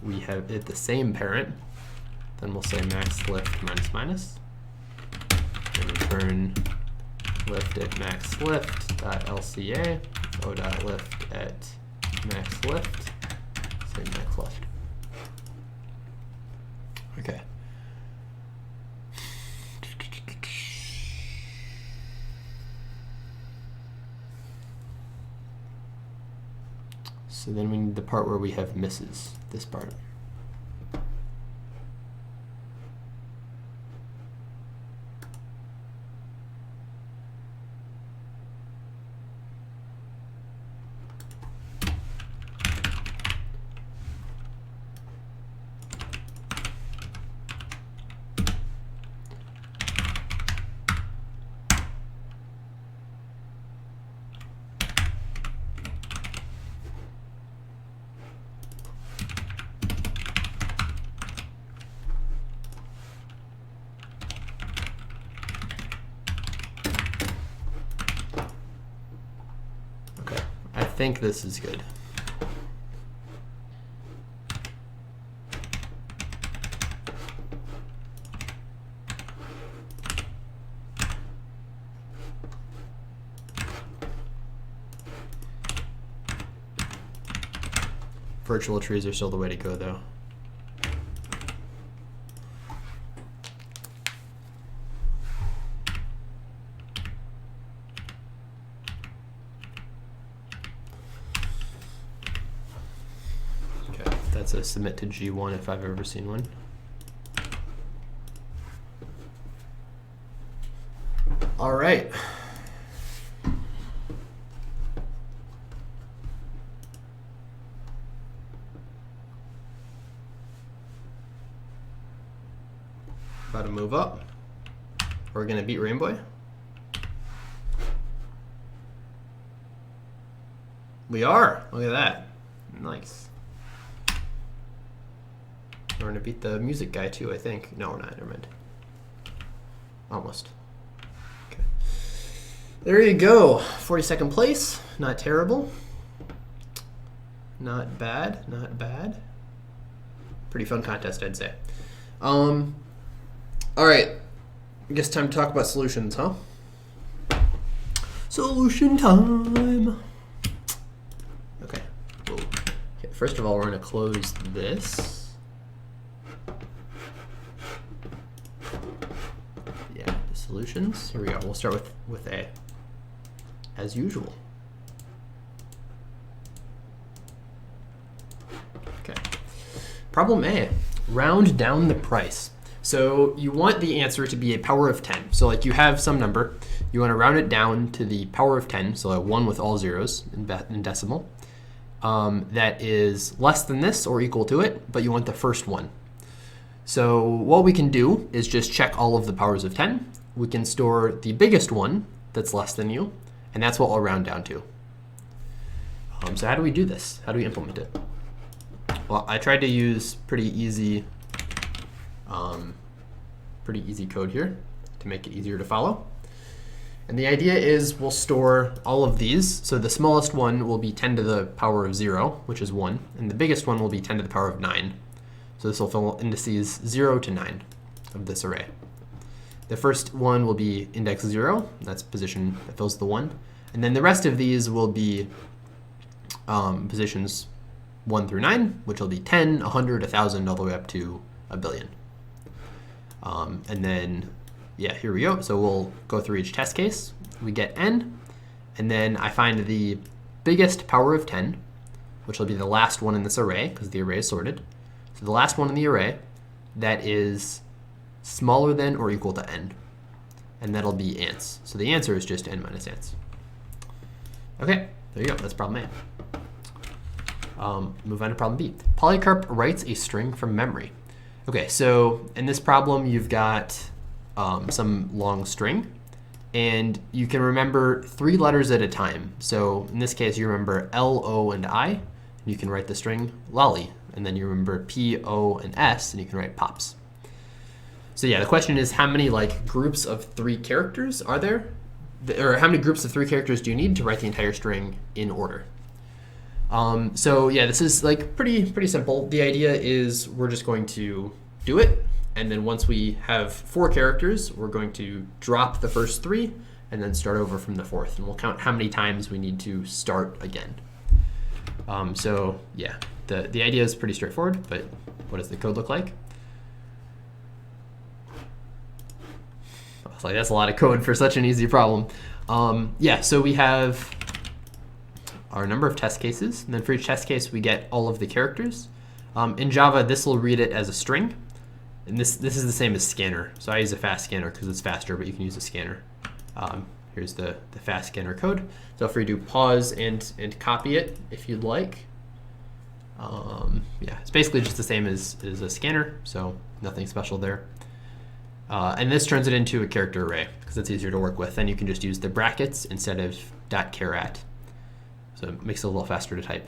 we have it the same parent. Then we'll say max lift minus minus. And return lift at max lift dot LCA O dot lift at max lift same max left. Okay. So then we need the part where we have misses, this part. I think this is good. Virtual trees are still the way to go, though. That's a submit to G1 if I've ever seen one. All right. About to move up. We're gonna beat Rainbow. We are. Look at that. Nice. We're gonna beat the music guy too, I think. No, we're not. Never mind. Almost. Okay. There you go. 42nd place. Not terrible. Not bad. Not bad. Pretty fun contest, I'd say. All right. I guess time to talk about solutions, huh? Solution time. Okay. Whoa. Okay. First of all, we're gonna close this. Solutions. Here we go. We'll start with A, as usual. Okay. Problem A, round down the price. So you want the answer to be a power of 10. So like you have some number, you want to round it down to the power of 10, so a 1 with all zeros in decimal, that is less than this or equal to it, but you want the first one. So what we can do is just check all of the powers of 10. We can store the biggest one that's less than you, and that's what we'll round down to. So how do we do this? How do we implement it? Well, I tried to use pretty easy code here to make it easier to follow. And the idea is we'll store all of these. So the smallest one will be 10 to the power of 0, which is 1, and the biggest one will be 10 to the power of 9. So this will fill indices 0 to 9 of this array. The first one will be index 0, that's position that fills the 1. And then the rest of these will be positions 1 through 9, which will be 10, 100, 1,000, all the way up to a billion. And then, yeah, here we go. So we'll go through each test case. We get n, and then I find the biggest power of 10, which will be the last one in this array, because the array is sorted. So the last one in the array, that is smaller than or equal to n. And that'll be ants. So the answer is just n minus ants. Okay, there you go. That's problem A. Move on to problem B. Polycarp writes a string from memory. Okay, so in this problem, you've got some long string. And you can remember 3 letters at a time. So in this case, you remember L, O, and I. And you can write the string lolly. And then you remember P, O, and S, and you can write pops. So yeah, the question is, how many groups of 3 characters are there? Or how many groups of 3 characters do you need to write the entire string in order? So yeah, this is pretty simple. The idea is we're just going to do it. And then once we have 4 characters, we're going to drop the first 3 and then start over from the 4th. And we'll count how many times we need to start again. So yeah, the idea is pretty straightforward, but what does the code look like? It's that's a lot of code for such an easy problem. Yeah, so we have our number of test cases. And then for each test case, we get all of the characters. In Java, this will read it as a string. And this is the same as scanner. So I use a fast scanner because it's faster, but you can use a scanner. Here's the fast scanner code. So feel free to pause and copy it if you'd like. Yeah, it's basically just the same as a scanner, so nothing special there. And this turns it into a character array because it's easier to work with. Then you can just use the brackets instead of .char@. So it makes it a little faster to type.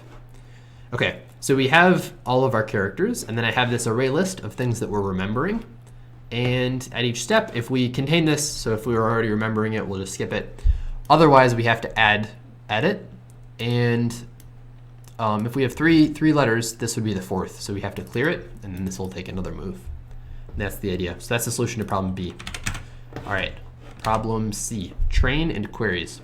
Okay, so we have all of our characters, and then I have this array list of things that we're remembering. And at each step, if we contain this, so if we were already remembering it, we'll just skip it. Otherwise, we have to add it. And if we have three letters, this would be the 4th. So we have to clear it, and then this will take another move. And that's the idea. So that's the solution to problem B. All right, problem C, train and queries.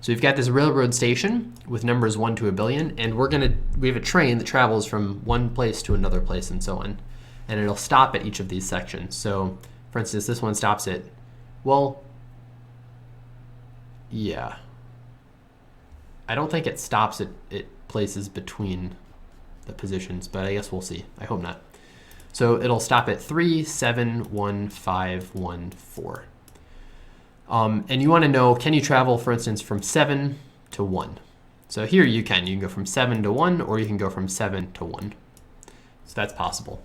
So we've got this railroad station with numbers 1 to 1 billion, and we have a train that travels from one place to another place and so on. And it'll stop at each of these sections. So for instance, this one stops at, well, yeah. I don't think it stops at places between the positions, but I guess we'll see. I hope not. So it'll stop at 3, 7, 1, 5, 1, 4. And you want to know, can you travel, for instance, from 7 to 1? So here you can go from 7 to 1, or you can go from 7 to 1. So that's possible.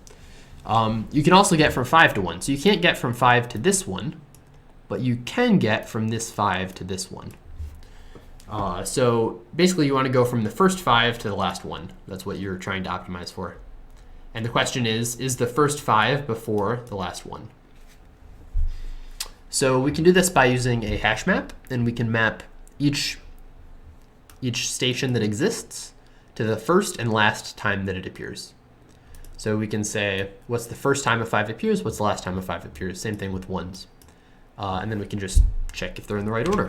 You can also get from 5 to 1. So you can't get from 5 to this one, but you can get from this 5 to this one. So basically you want to go from the first 5 to the last 1. That's what you're trying to optimize for. And the question is the first 5 before the last 1? So we can do this by using a hash map, and we can map each station that exists to the first and last time that it appears. So we can say, what's the first time a 5 appears? What's the last time a 5 appears? Same thing with 1s. And then we can just check if they're in the right order.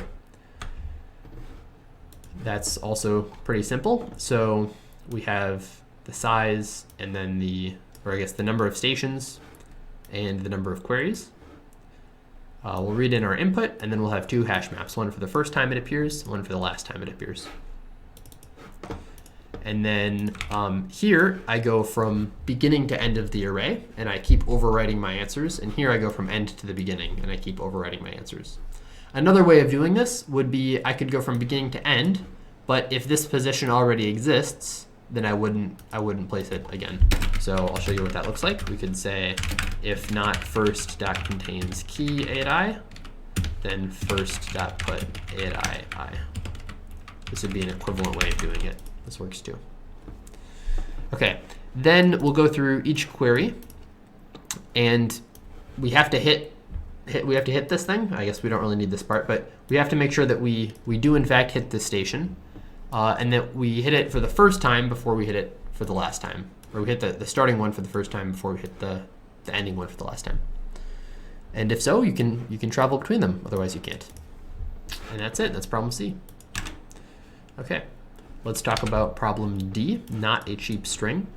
That's also pretty simple. So we have the size and then the number of stations and the number of queries. We'll read in our input, and then we'll have 2 hash maps, one for the first time it appears, one for the last time it appears. And then here I go from beginning to end of the array, and I keep overwriting my answers. And here I go from end to the beginning, and I keep overwriting my answers. Another way of doing this would be I could go from beginning to end, but if this position already exists, then I wouldn't place it again. So I'll show you what that looks like. We could say if not first dot contains key a@I, then first dot put a@I. This would be an equivalent way of doing it. This works too. Okay, then we'll go through each query, and we have to hit this thing. I guess we don't really need this part, but we have to make sure that we do in fact hit this station, and that we hit it for the first time before we hit it for the last time, or we hit the starting one for the first time before we hit the ending one for the last time. And if so, you can travel between them. Otherwise, you can't. And that's it. That's problem C. Okay, let's talk about problem D, not a cheap string.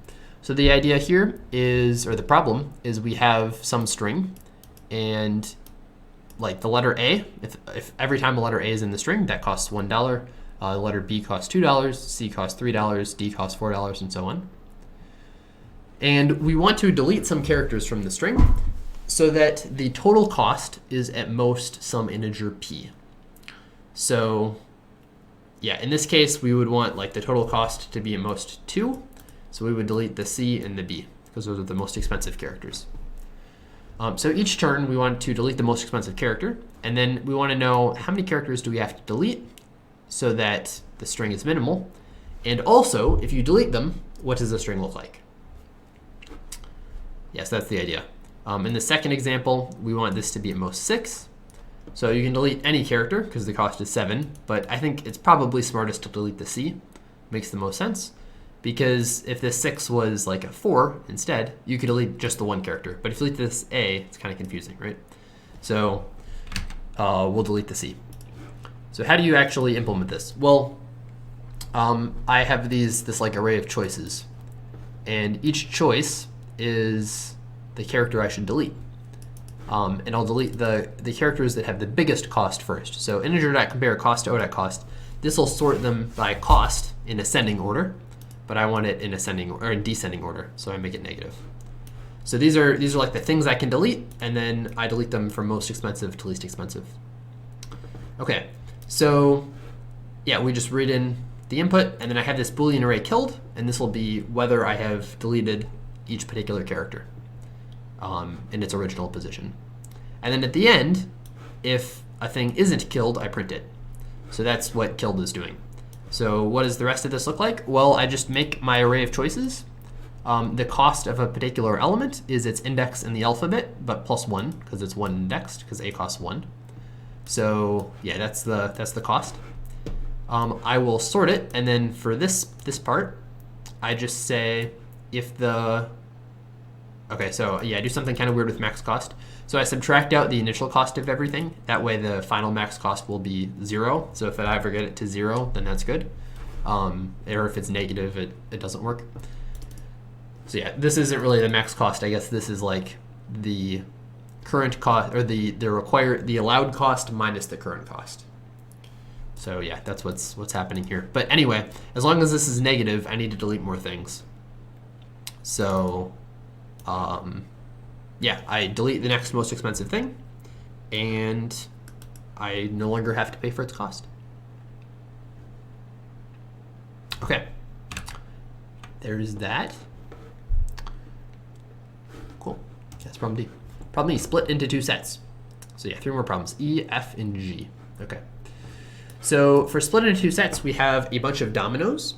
So the idea here is, or the problem is, we have some string, and like the letter A, if every time a letter A is in the string, that costs $1. The letter B costs $2, C costs $3, D costs $4, and so on. And we want to delete some characters from the string, so that the total cost is at most some integer p. So yeah, in this case, we would want like the total cost to be at most 2. So we would delete the c and the b, because those are the most expensive characters. So each turn, we want to delete the most expensive character. And then we want to know how many characters do we have to delete so that the string is minimal. And also, if you delete them, what does the string look like? Yes, that's the idea. In the second example, we want this to be at most 6. So you can delete any character because the cost is 7, but I think it's probably smartest to delete the C. Makes the most sense. Because if this 6 was like a 4 instead, you could delete just the one character. But if you delete this A, it's kind of confusing, right? So we'll delete the C. So how do you actually implement this? Well, I have this like array of choices. And each choice is the character I should delete. And I'll delete the characters that have the biggest cost first. So integer.compare cost to o.cost. This will sort them by cost in ascending order, but I want it in ascending or in descending order, so I make it negative. So these are like the things I can delete, and then I delete them from most expensive to least expensive. Okay, so yeah, we just read in the input, and then I have this Boolean array killed, and this will be whether I have deleted each particular character in its original position. And then at the end, if a thing isn't killed, I print it. So that's what killed is doing. So what does the rest of this look like? Well, I just make my array of choices. The cost of a particular element is its index in the alphabet, but plus 1, because it's 1 indexed, because A costs 1. So yeah, that's the cost. I will sort it, and then for this part, I just say if the okay, so yeah, I do something kind of weird with max cost. So I subtract out the initial cost of everything. That way the final max cost will be 0. So if I ever get it to 0, then that's good. Or if it's negative, it doesn't work. So yeah, this isn't really the max cost. I guess this is like the current cost, or the allowed cost minus the current cost. So yeah, that's what's happening here. But anyway, as long as this is negative, I need to delete more things. So yeah, I delete the next most expensive thing, and I no longer have to pay for its cost. Okay, there's that. Cool, that's problem D. Problem E, split into 2 sets. So yeah, 3 more problems, E, F, and G. Okay, so for split into 2 sets, we have a bunch of dominoes,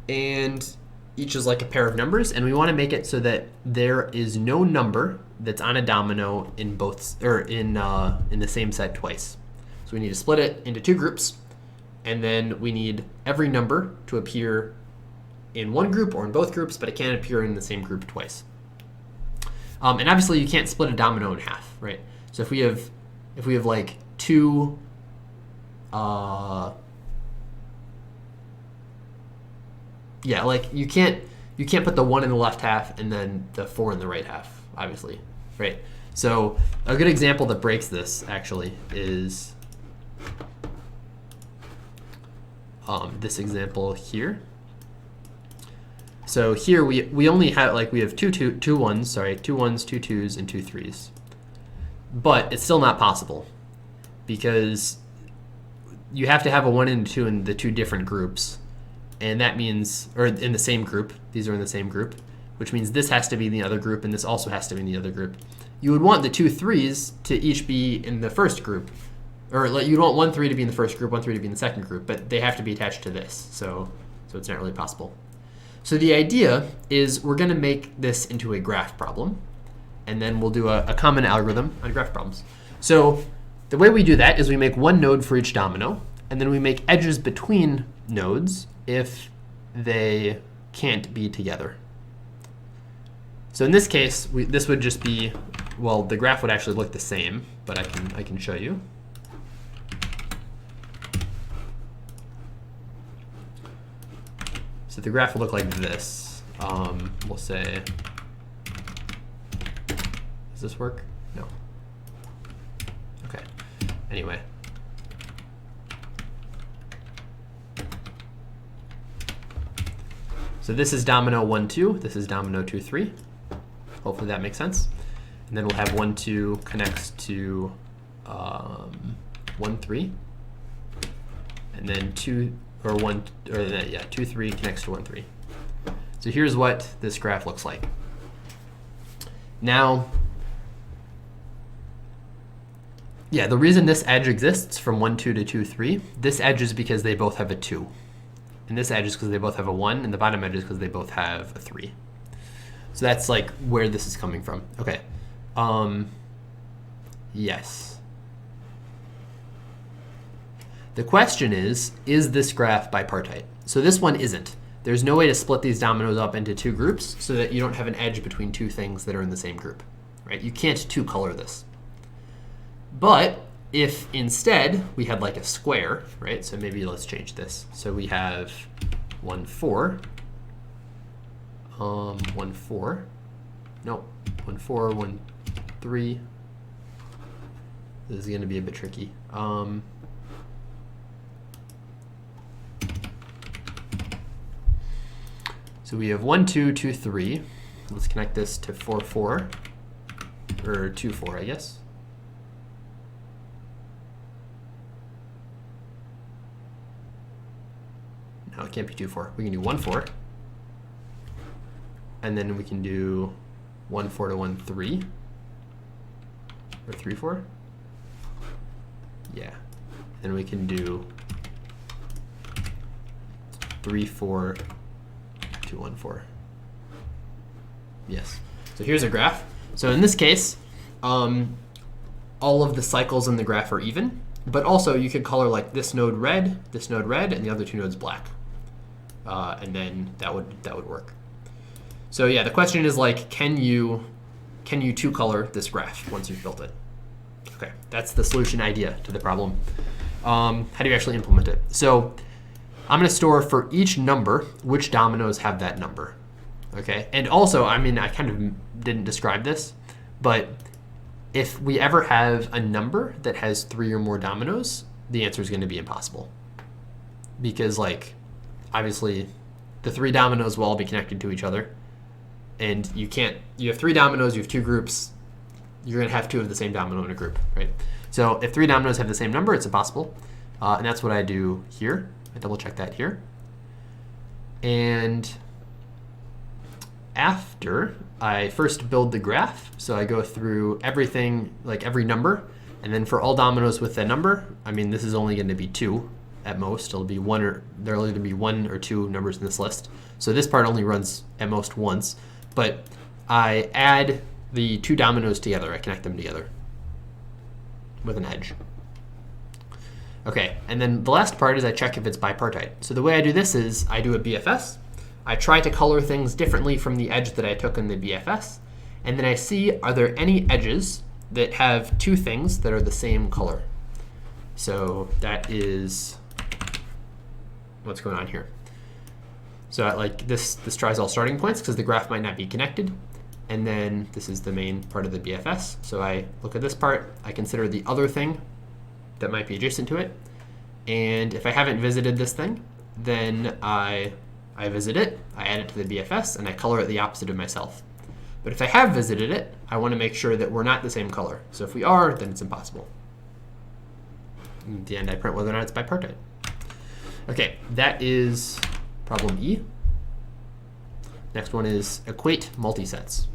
and each is like a pair of numbers, and we want to make it so that there is no number that's on a domino in both, or in the same set twice. So we need to split it into 2 groups, and then we need every number to appear in one group or in both groups, but it can't appear in the same group twice. And obviously you can't split a domino in half, right? So if we have like 2 yeah, like you can't put the 1 in the left half and then the 4 in the right half, obviously, right? So a good example that breaks this actually is this example here. So here we only have we have two 1s, 2 1s, 2 2s, and 2 3s, but it's still not possible because you have to have a 1 and a 2 in the 2 different groups. And that means, or in the same group, these are in the same group, which means this has to be in the other group and this also has to be in the other group. You would want the 2 3s to each be in the first group, or you'd want 1 3 to be in the first group, 1 3 to be in the second group, but they have to be attached to this, so it's not really possible. So the idea is we're going to make this into a graph problem, and then we'll do a common algorithm on graph problems. So the way we do that is we make 1 node for each domino, and then we make edges between nodes if they can't be together. So in this case, this would just be, well, the graph would actually look the same, but I can show you. So the graph will look like this. We'll say, does this work? No. Okay. Anyway. So this is domino 1 2. This is domino 2 3. Hopefully that makes sense. And then we'll have 1, 2 connects to 1, 3. And then 2, or 1, or yeah, 2, 3 connects to 1, 3. So here's what this graph looks like. Now, yeah, the reason this edge exists from 1, 2 to 2, 3, this edge is because they both have a 2. And this edge is because they both have a 1, and the bottom edge is because they both have a 3. So that's like where this is coming from. Okay. Yes. The question is this graph bipartite? So this one isn't. There's no way to split these dominoes up into 2 groups so that you don't have an edge between 2 things that are in the same group, right? You can't 2-color this. But if instead we had like a square, right? So maybe let's change this. So we have 1, 4, 1, 4, no, 1, 4, 1, 3. This is going to be a bit tricky. So we have 1, 2, 2, 3. Let's connect this to 4, 4, or 2, 4, I guess. No, it can't be 2, 4. We can do 1, 4. And then we can do 1, 4 to 1, 3. Or 3, 4. Yeah. Then we can do 3, 4 to 1, 4. Yes. So here's a graph. So in this case, all of the cycles in the graph are even. But also you could color like this node red, and the other 2 nodes black. And then that would work. So yeah, the question is like, can you 2-color this graph once you've built it? Okay, that's the solution idea to the problem. How do you actually implement it? So I'm going to store for each number which dominoes have that number. Okay, and also, I mean, I kind of didn't describe this, but if we ever have a number that has 3 or more dominoes, the answer is going to be impossible. Because like, obviously, the 3 dominoes will all be connected to each other. And you have 3 dominoes, you have 2 groups, you're going to have 2 of the same domino in a group, right? So if 3 dominoes have the same number, it's impossible. And that's what I do here. I double check that here. And after I first build the graph, so I go through everything, like every number, and then for all dominoes with that number, I mean, this is only going to be 2 at most. It'll be there'll either be 1 or 2 numbers in this list. So this part only runs at most once, but I add the 2 dominoes together. I connect them together with an edge. Okay, and then the last part is I check if it's bipartite. So the way I do this is I do a BFS. I try to color things differently from the edge that I took in the BFS, and then I see, are there any edges that have 2 things that are the same color? So that is what's going on here. So like this tries all starting points because the graph might not be connected. And then this is the main part of the BFS. So I look at this part, I consider the other thing that might be adjacent to it. And if I haven't visited this thing, then I visit it, I add it to the BFS, and I color it the opposite of myself. But if I have visited it, I want to make sure that we're not the same color. So if we are, then it's impossible. And at the end, I print whether or not it's bipartite. Okay, that is problem E. Next one is equate multisets.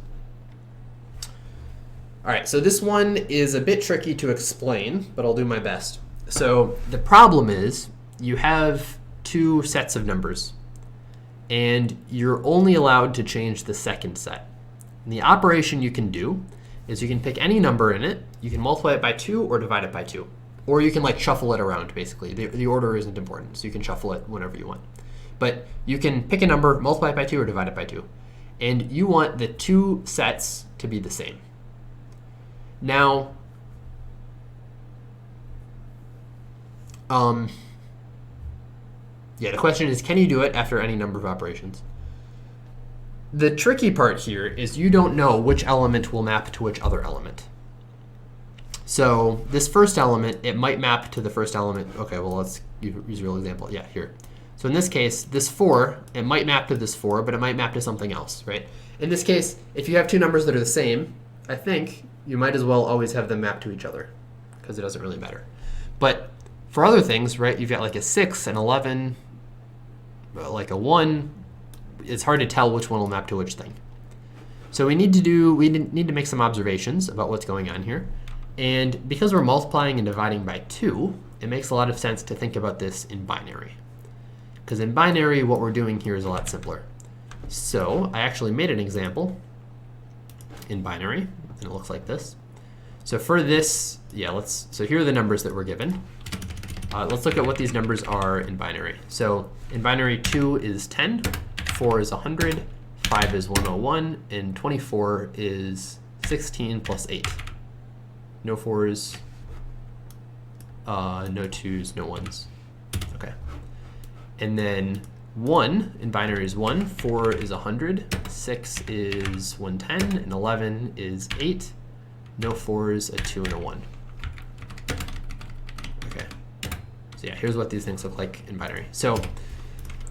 All right, so this one is a bit tricky to explain, but I'll do my best. So the problem is you have 2 sets of numbers, and you're only allowed to change the second set. And the operation you can do is you can pick any number in it, you can multiply it by 2 or divide it by 2. Or you can like shuffle it around, basically. The order isn't important, so you can shuffle it whenever you want. But you can pick a number, multiply it by 2 or divide it by 2. And you want the 2 sets to be the same. Now, the question is, can you do it after any number of operations? The tricky part here is you don't know which element will map to which other element. So this first element, it might map to the first element. Okay, well, let's use a real example. Yeah, here. So in this case, this 4, it might map to this 4, but it might map to something else, right? In this case, if you have 2 numbers that are the same, I think you might as well always have them map to each other because it doesn't really matter. But for other things, right, you've got like a 6, an 11, like a 1. It's hard to tell which one will map to which thing. So we need to make some observations about what's going on here. And because we're multiplying and dividing by 2, it makes a lot of sense to think about this in binary. Because in binary, what we're doing here is a lot simpler. So I actually made an example in binary, and it looks like this. So for this, so here are the numbers that we're given. Let's look at what these numbers are in binary. So in binary, 2 is 10, 4 is 100, 5 is 101, and 24 is 16 plus 8. No 4s, no 2s, no 1s. Okay. And then 1 in binary is 1, 4 is 100, 6 is 110, and 11 is 8. No 4s, a 2, and a 1. Okay. So yeah, here's what these things look like in binary. So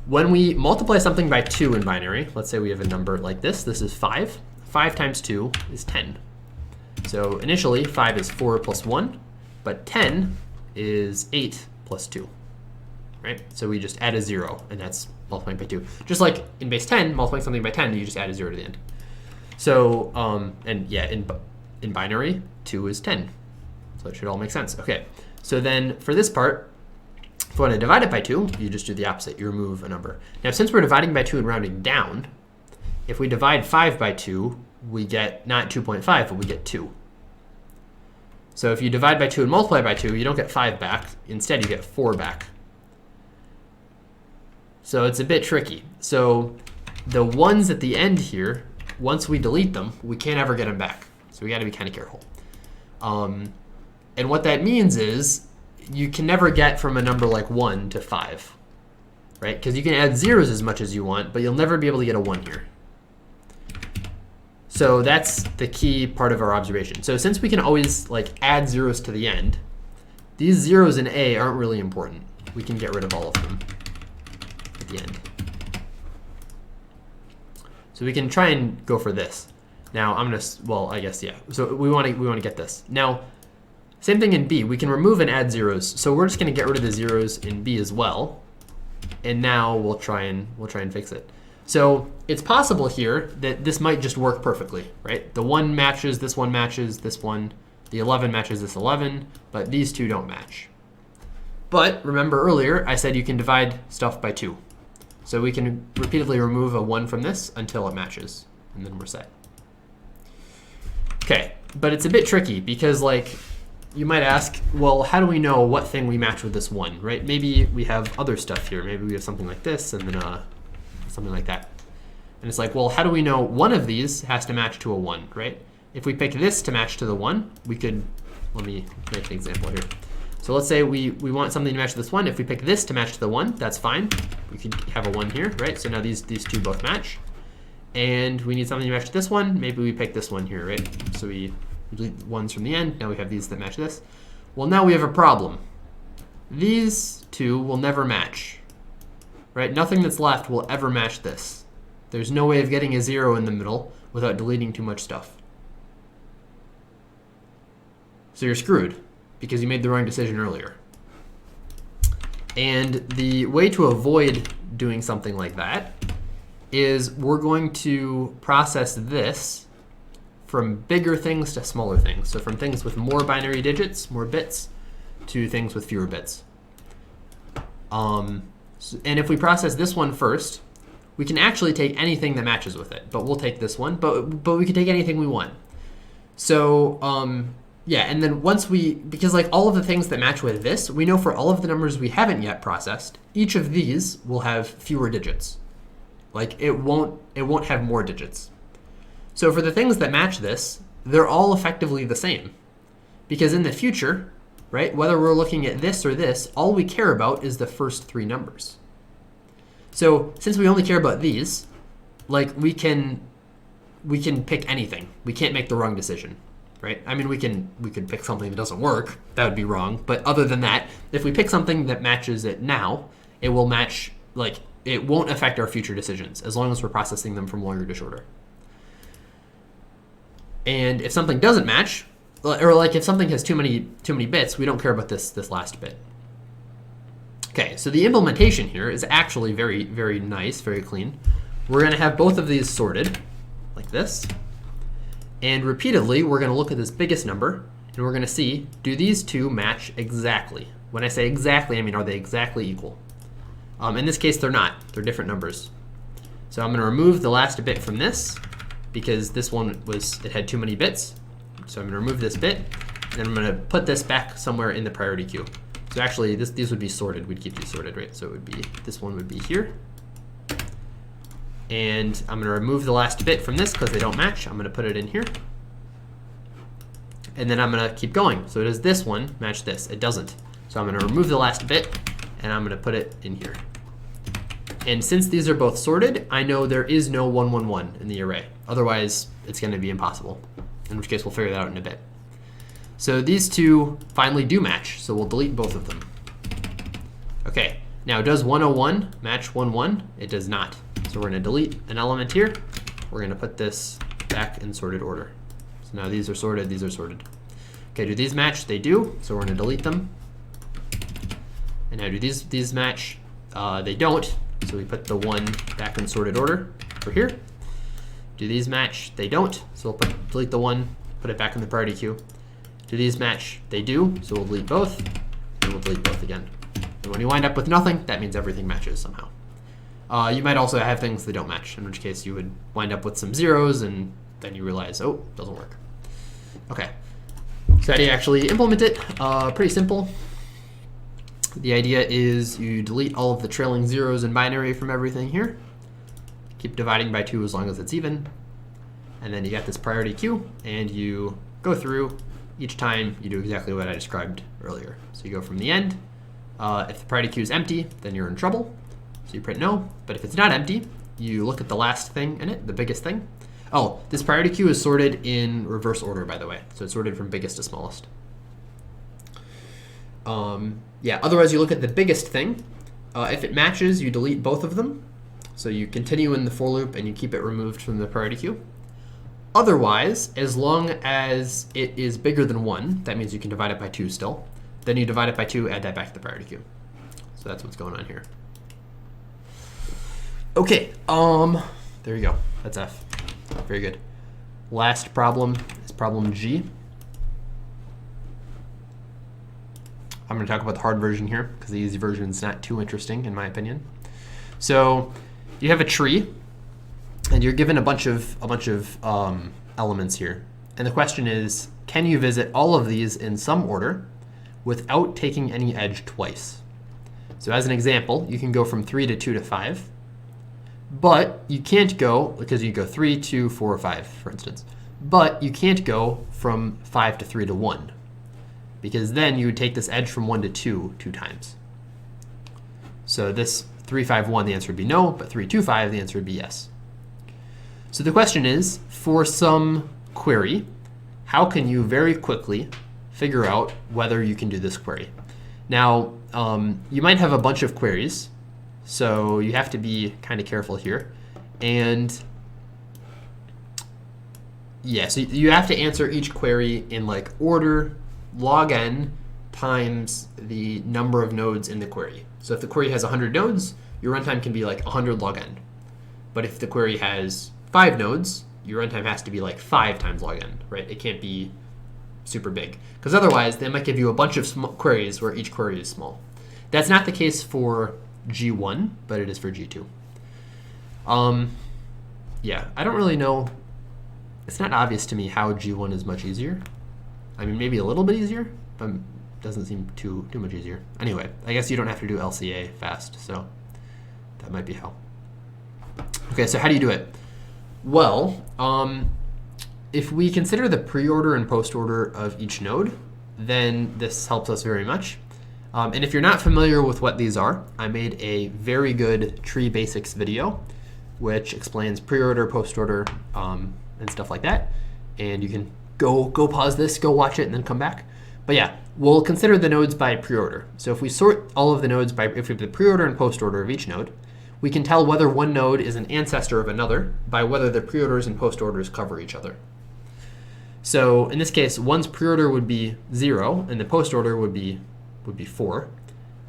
when we multiply something by 2 in binary, let's say we have a number like this. This is 5. 5 times 2 is 10. So initially, 5 is 4 plus 1, but 10 is 8 plus 2. Right? So we just add a 0, and that's multiplying by 2. Just like in base 10, multiplying something by 10, you just add a 0 to the end. So, and yeah, in binary, 2 is 10. So it should all make sense. Okay, so then for this part, if you want to divide it by 2, you just do the opposite. You remove a number. Now, since we're dividing by 2 and rounding down, if we divide 5 by 2, we get not 2.5, but we get 2. So if you divide by 2 and multiply by 2, you don't get 5 back. Instead, you get 4 back. So it's a bit tricky. So the ones at the end here, once we delete them, we can't ever get them back. So we got to be kind of careful. And what that means is you can never get from a number like 1 to 5, right? Because you can add zeros as much as you want, but you'll never be able to get a 1 here. So that's the key part of our observation. So since we can always like add zeros to the end, these zeros in A aren't really important. We can get rid of all of them at the end. So we can try and go for this. Now I'm gonna, well, I guess, yeah. So we want to get this. Now, same thing in B. We can remove and add zeros. So we're just gonna get rid of the zeros in B as well. And now we'll try and fix it. So it's possible here that this might just work perfectly, right? The 1 matches, this one matches, this one. The 11 matches this 11, but these two don't match. But remember earlier, I said you can divide stuff by 2. So we can repeatedly remove a 1 from this until it matches, and then we're set. Okay, but it's a bit tricky because like you might ask, well, how do we know what thing we match with this 1, right? Maybe we have other stuff here. Maybe we have something like this and then something like that. And it's like, well, how do we know one of these has to match to a 1, right? If we pick this to match to the 1, we could, let me make an example here. So let's say we want something to match to this 1. If we pick this to match to the 1, that's fine. We could have a 1 here, right? So now these two both match. And we need something to match to this one. Maybe we pick this one here, right? So we delete the 1s from the end. Now we have these that match this. Well, now we have a problem. These two will never match, right? Nothing that's left will ever match this. There's no way of getting a 0 in the middle without deleting too much stuff. So you're screwed because you made the wrong decision earlier. And the way to avoid doing something like that is we're going to process this from bigger things to smaller things. So from things with more binary digits, more bits, to things with fewer bits. And if we process this one first, we can actually take anything that matches with it. But we'll take this one, but we can take anything we want. So yeah, and then once because like all of the things that match with this, we know for all of the numbers we haven't yet processed, each of these will have fewer digits. Like it won't have more digits. So for the things that match this, they're all effectively the same. Because in the future, right, whether we're looking at this or this, all we care about is the first 3 numbers. So since we only care about these, like we can pick anything. We can't make the wrong decision, right? I mean, we could pick something that doesn't work. That would be wrong. But other than that, if we pick something that matches it now, it will match, like, it won't affect our future decisions as long as we're processing them from longer to shorter. And if something doesn't match, or like if something has too many bits, we don't care about this last bit. Okay, so the implementation here is actually very, very nice, very clean. We're going to have both of these sorted like this. And repeatedly, we're going to look at this biggest number, and we're going to see, do these two match exactly? When I say exactly, I mean, are they exactly equal? In this case, they're not. They're different numbers. So I'm going to remove the last bit from this, because this one it had too many bits. So I'm going to remove this bit, and then I'm going to put this back somewhere in the priority queue. So actually, these would be sorted. We'd keep these sorted, right? So it would be, this one would be here. And I'm going to remove the last bit from this because they don't match. I'm going to put it in here. And then I'm going to keep going. So does this one match this? It doesn't. So I'm going to remove the last bit, and I'm going to put it in here. And since these are both sorted, I know there is no 1, 1, 1 in the array. Otherwise, it's going to be impossible, in which case we'll figure that out in a bit. So these two finally do match, so we'll delete both of them. Okay, now does 101 match 1, 1? It does not. So we're going to delete an element here. We're going to put this back in sorted order. So now these are sorted, these are sorted. Okay, do these match? They do, so we're going to delete them. And now do these match? They don't, so we put the 1 back in sorted order over here. Do these match? They don't, so we'll delete the 1, put it back in the priority queue. Do these match? They do, so we'll delete both, and we'll delete both again. And when you wind up with nothing, that means everything matches somehow. You might also have things that don't match, in which case you would wind up with some zeros, and then you realize, oh, it doesn't work. Okay, so how do you actually implement it? Pretty simple. The idea is you delete all of the trailing zeros in binary from everything here. Keep dividing by 2 as long as it's even. And then you got this priority queue, and you go through. Each time you do exactly what I described earlier. So you go from the end. If the priority queue is empty, then you're in trouble. So you print no. But if it's not empty, you look at the last thing in it, the biggest thing. Oh, this priority queue is sorted in reverse order, by the way. So it's sorted from biggest to smallest. Yeah, otherwise you look at the biggest thing. If it matches, you delete both of them. So you continue in the for loop and you keep it removed from the priority queue. Otherwise, as long as it is bigger than 1, that means you can divide it by 2 still. Then you divide it by 2, add that back to the priority queue. So that's what's going on here. Okay, there you go. That's F. Very good. Last problem is problem G. I'm going to talk about the hard version here because the easy version is not too interesting in my opinion. So you have a tree, and you're given a bunch of elements here. And the question is, can you visit all of these in some order without taking any edge twice? So as an example, you can go from 3 to 2 to 5, but you can't go, because you go 3, 2, 4, 5, for instance. But you can't go from 5 to 3 to 1, because then you would take this edge from 1 to 2 times. So this 3, 5, 1, the answer would be no, but 3, 2, 5, the answer would be yes. So the question is, for some query, how can you very quickly figure out whether you can do this query? Now, you might have a bunch of queries, so you have to be kind of careful here. And yeah, so you have to answer each query in like order log n times the number of nodes in the query. So if the query has 100 nodes, your runtime can be like 100 log n. But if the query has 5 nodes, your runtime has to be like 5 times log n, right? It can't be super big, because otherwise they might give you a bunch of queries where each query is small. That's not the case for G1, but it is for G2. Yeah, I don't really know. It's not obvious to me how G1 is much easier. I mean, maybe a little bit easier, but doesn't seem too much easier. Anyway, I guess you don't have to do LCA fast, so that might be how. Okay, so how do you do it? Well, if we consider the pre-order and post-order of each node, then this helps us very much. And if you're not familiar with what these are, I made a very good tree basics video, which explains pre-order, post-order, and stuff like that. And you can go pause this, go watch it, and then come back. But yeah, we'll consider the nodes by pre-order. So if we sort all of the nodes by, if we have the pre-order and post-order of each node, we can tell whether one node is an ancestor of another by whether the pre-orders and post-orders cover each other. So in this case, 1's preorder would be 0, and the post order would be 4.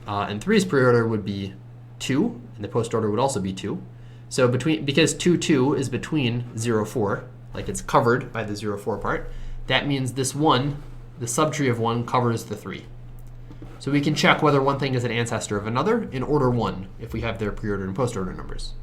And 3's preorder would be 2, and the post order would also be 2. So because 2, 2 is between 0, 4, like it's covered by the 0, 4 part, that means this 1, the subtree of 1, covers the 3. So we can check whether one thing is an ancestor of another in order 1 if we have their preorder and post order numbers.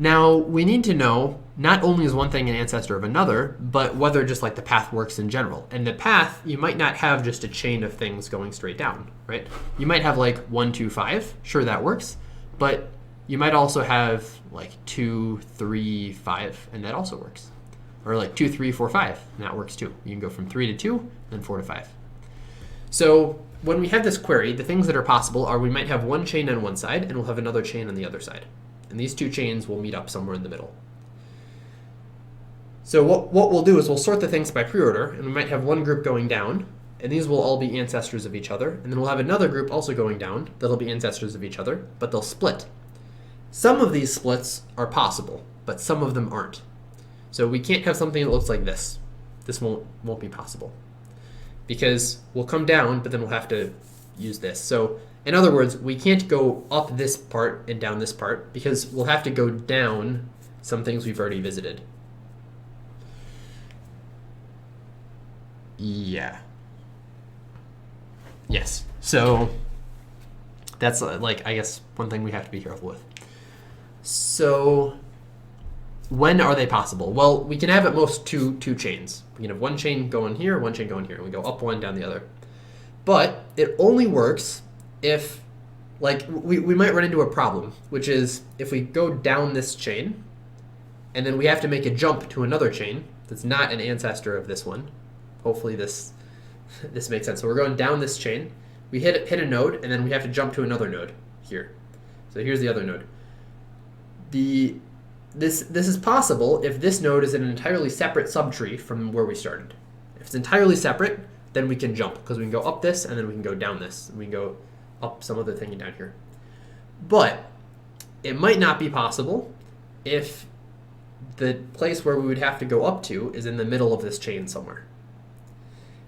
Now, we need to know not only is one thing an ancestor of another, but whether just like the path works in general. And the path, you might not have just a chain of things going straight down, right? You might have like 1, 2, 5. Sure, that works. But you might also have like 2, 3, 5, and that also works. Or like 2, 3, 4, 5, and that works too. You can go from 3 to 2, then 4 to 5. So when we have this query, the things that are possible are we might have one chain on one side, and we'll have another chain on the other side. And these two chains will meet up somewhere in the middle. So what we'll do is we'll sort the things by preorder, and we might have one group going down, and these will all be ancestors of each other. And then we'll have another group also going down that'll be ancestors of each other, but they'll split. Some of these splits are possible, but some of them aren't. So we can't have something that looks like this. This won't be possible. Because we'll come down, but then we'll have to use this. So in other words, we can't go up this part and down this part, because we'll have to go down some things we've already visited. Yeah. Yes. So that's like, I guess, one thing we have to be careful with. So when are they possible? Well, we can have at most two chains. We can have one chain going here, one chain going here, and we go up one, down the other. But it only works if, like, we might run into a problem, which is if we go down this chain, and then we have to make a jump to another chain that's not an ancestor of this one. Hopefully this makes sense. So we're going down this chain. We hit a node, and then we have to jump to another node here. So here's the other node. This is possible if this node is in an entirely separate subtree from where we started. If it's entirely separate, then we can jump, because we can go up this, and then we can go down this, and we can go up some other thing down here. But it might not be possible if the place where we would have to go up to is in the middle of this chain somewhere.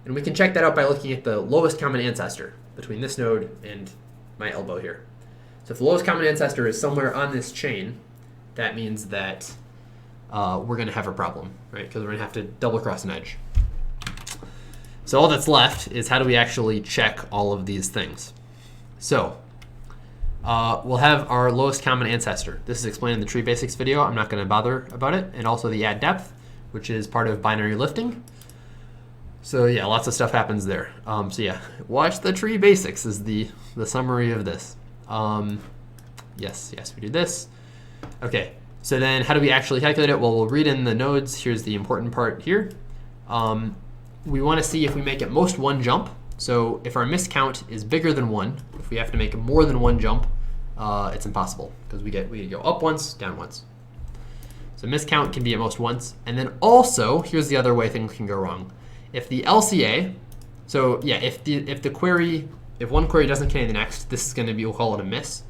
And we can check that out by looking at the lowest common ancestor between this node and my elbow here. So if the lowest common ancestor is somewhere on this chain, that means that we're going to have a problem, right? Because we're going to have to double cross an edge. So all that's left is how do we actually check all of these things? So we'll have our lowest common ancestor. This is explained in the tree basics video. I'm not going to bother about it. And also the add depth, which is part of binary lifting. So yeah, lots of stuff happens there. So yeah, watch the tree basics is the summary of this. Yes, we do this. Okay, so then how do we actually calculate it? Well, we'll read in the nodes. Here's the important part here. We want to see if we make at most one jump. So if our miscount is bigger than 1, if we have to make more than one jump, it's impossible, because we go up once, down once. So miscount can be at most once. And then also, here's the other way things can go wrong. If the LCA, so yeah, if one query doesn't contain the next, this is going to be, we'll call it a miss.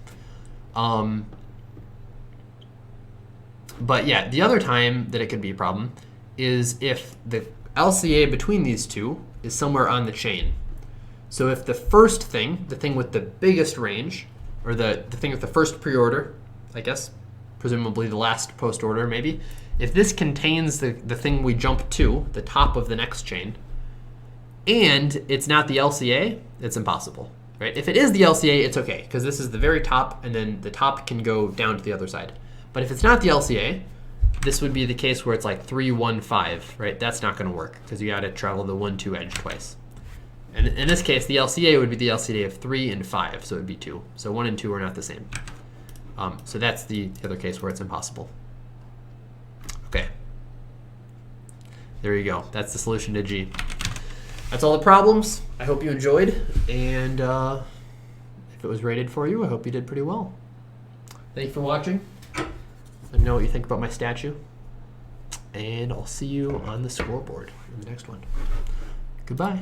But yeah, the other time that it could be a problem is if the LCA between these two is somewhere on the chain. So if the first thing, the thing with the biggest range, or the thing with the first preorder, I guess, presumably the last post order maybe, if this contains the thing we jump to, the top of the next chain, and it's not the LCA, it's impossible, right? If it is the LCA, it's okay, because this is the very top, and then the top can go down to the other side. But if it's not the LCA, this would be the case where it's like 3, 1, 5, right? That's not going to work, because you got to travel the 1, 2 edge twice. And in this case, the LCA would be the LCA of 3 and 5, so it would be 2. So 1 and 2 are not the same. So that's the other case where it's impossible. Okay. There you go. That's the solution to G. That's all the problems. I hope you enjoyed. And if it was rated for you, I hope you did pretty well. Thank you for watching. Let me know what you think about my statue. And I'll see you on the scoreboard in the next one. Goodbye.